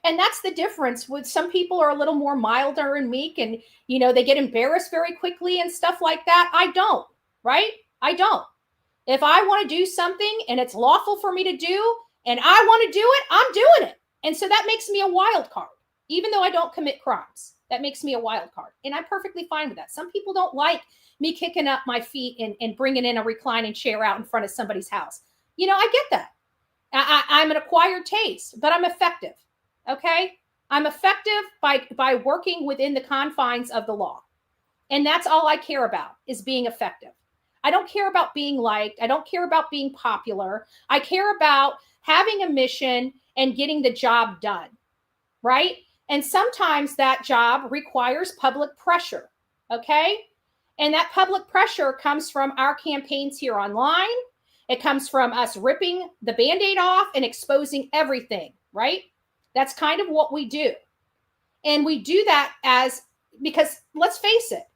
And that's the difference. With some people are a little more milder and meek, and they get embarrassed very quickly and stuff like that. I don't, right? I don't. If I want to do something and it's lawful for me to do and I want to do it, I'm doing it. And so that makes me a wild card, even though I don't commit crimes. That makes me a wild card. And I'm perfectly fine with that. Some people don't like me kicking up my feet and bringing in a reclining chair out in front of somebody's house. I get that. I'm an acquired taste, but I'm effective. Okay? I'm effective by working within the confines of the law. And that's all I care about, is being effective. I don't care about being liked. I don't care about being popular. I care about having a mission and getting the job done, right? And sometimes that job requires public pressure, okay? And that public pressure comes from our campaigns here online. It comes from us ripping the Band-Aid off and exposing everything, right? That's kind of what we do. And we do that because let's face it,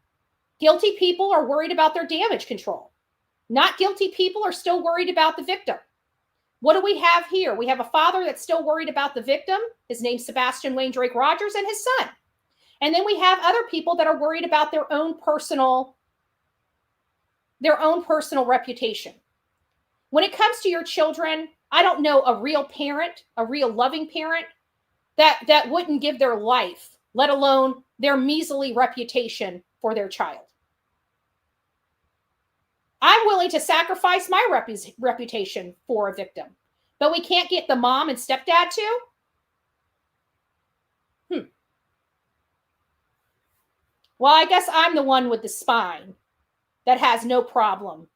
guilty people are worried about their damage control. Not guilty people are still worried about the victim. What do we have here? We have a father that's still worried about the victim. His name's Sebastian Wayne Drake Rogers, and his son. And then we have other people that are worried about their own personal reputation. When it comes to your children, I don't know a real parent, a real loving parent that wouldn't give their life, let alone their measly reputation for their child. I'm willing to sacrifice my reputation for a victim, but we can't get the mom and stepdad to? Well, I guess I'm the one with the spine that has no problem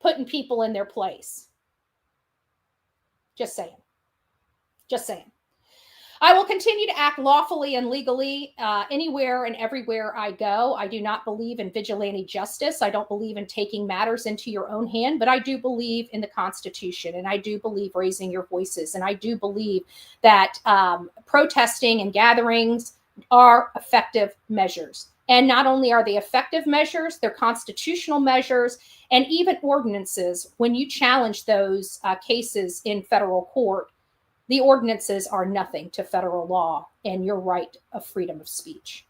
putting people in their place. Just saying. Just saying. I will continue to act lawfully and legally anywhere and everywhere I go. I do not believe in vigilante justice. I don't believe in taking matters into your own hand, but I do believe in the Constitution, and I do believe raising your voices, and I do believe that protesting and gatherings are effective measures. And not only are they effective measures, they're constitutional measures, and even ordinances. When you challenge those cases in federal court, the ordinances are nothing to federal law and your right of freedom of speech.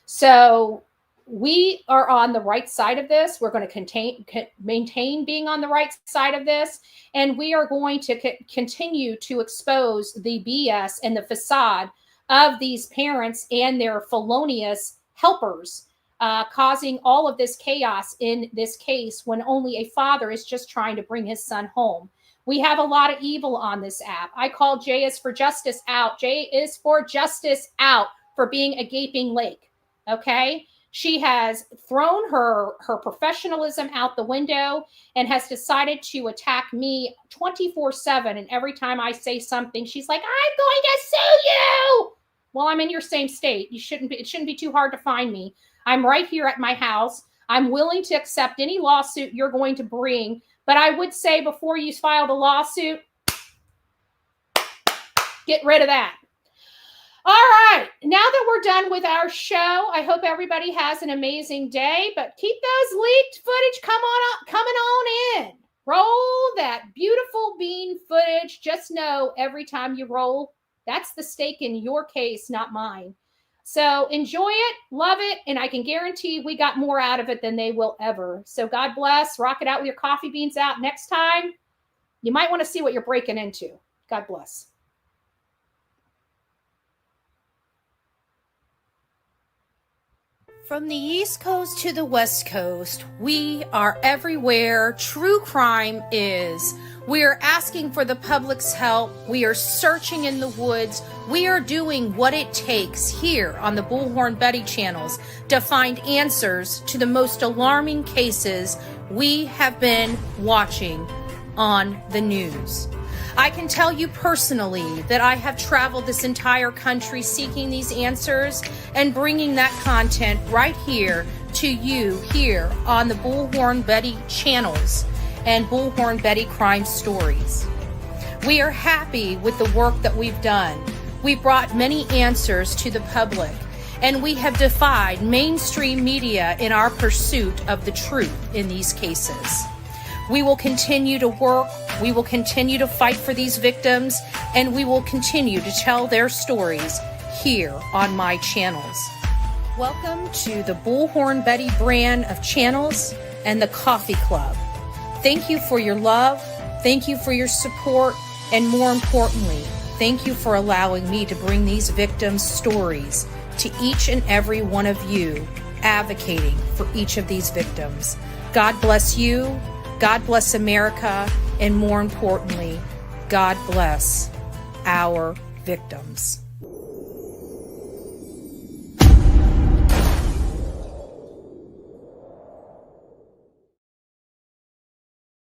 So we are on the right side of this. We're going to maintain being on the right side of this. And we are going to continue to expose the BS and the facade of these parents and their felonious helpers, causing all of this chaos in this case when only a father is just trying to bring his son home. We have a lot of evil on this app. I call J is for Justice out. J is for Justice out for being a gaping lake, okay? She has thrown her professionalism out the window and has decided to attack me 24/7. And every time I say something, she's like, I'm going to sue you. Well, I'm in your same state. It shouldn't be too hard to find me. I'm right here at my house. I'm willing to accept any lawsuit you're going to bring But I would say before you file the lawsuit, get rid of that. All right, now that we're done with our show, I hope everybody has an amazing day, but keep those leaked footage coming on in. Roll that beautiful bean footage. Just know every time you roll, that's the stake in your case, not mine. So enjoy it, love it, and I can guarantee we got more out of it than they will ever. So God bless. Rock it out with your coffee beans out. Next time, you might want to see what you're breaking into. God bless. From the East Coast to the West Coast, we are everywhere true crime is. We are asking for the public's help. We are searching in the woods. We are doing what it takes here on the Bullhorn Betty channels to find answers to the most alarming cases we have been watching on the news. I can tell you personally that I have traveled this entire country seeking these answers and bringing that content right here to you here on the Bullhorn Betty channels and Bullhorn Betty Crime Stories. We are happy with the work that we've done. We've brought many answers to the public, and we have defied mainstream media in our pursuit of the truth in these cases. We will continue to work, we will continue to fight for these victims, and we will continue to tell their stories here on my channels. Welcome to the Bullhorn Betty brand of channels and the Coffee Club. Thank you for your love, thank you for your support, and more importantly, thank you for allowing me to bring these victims' stories to each and every one of you, advocating for each of these victims. God bless you. God bless America, and more importantly, God bless our victims.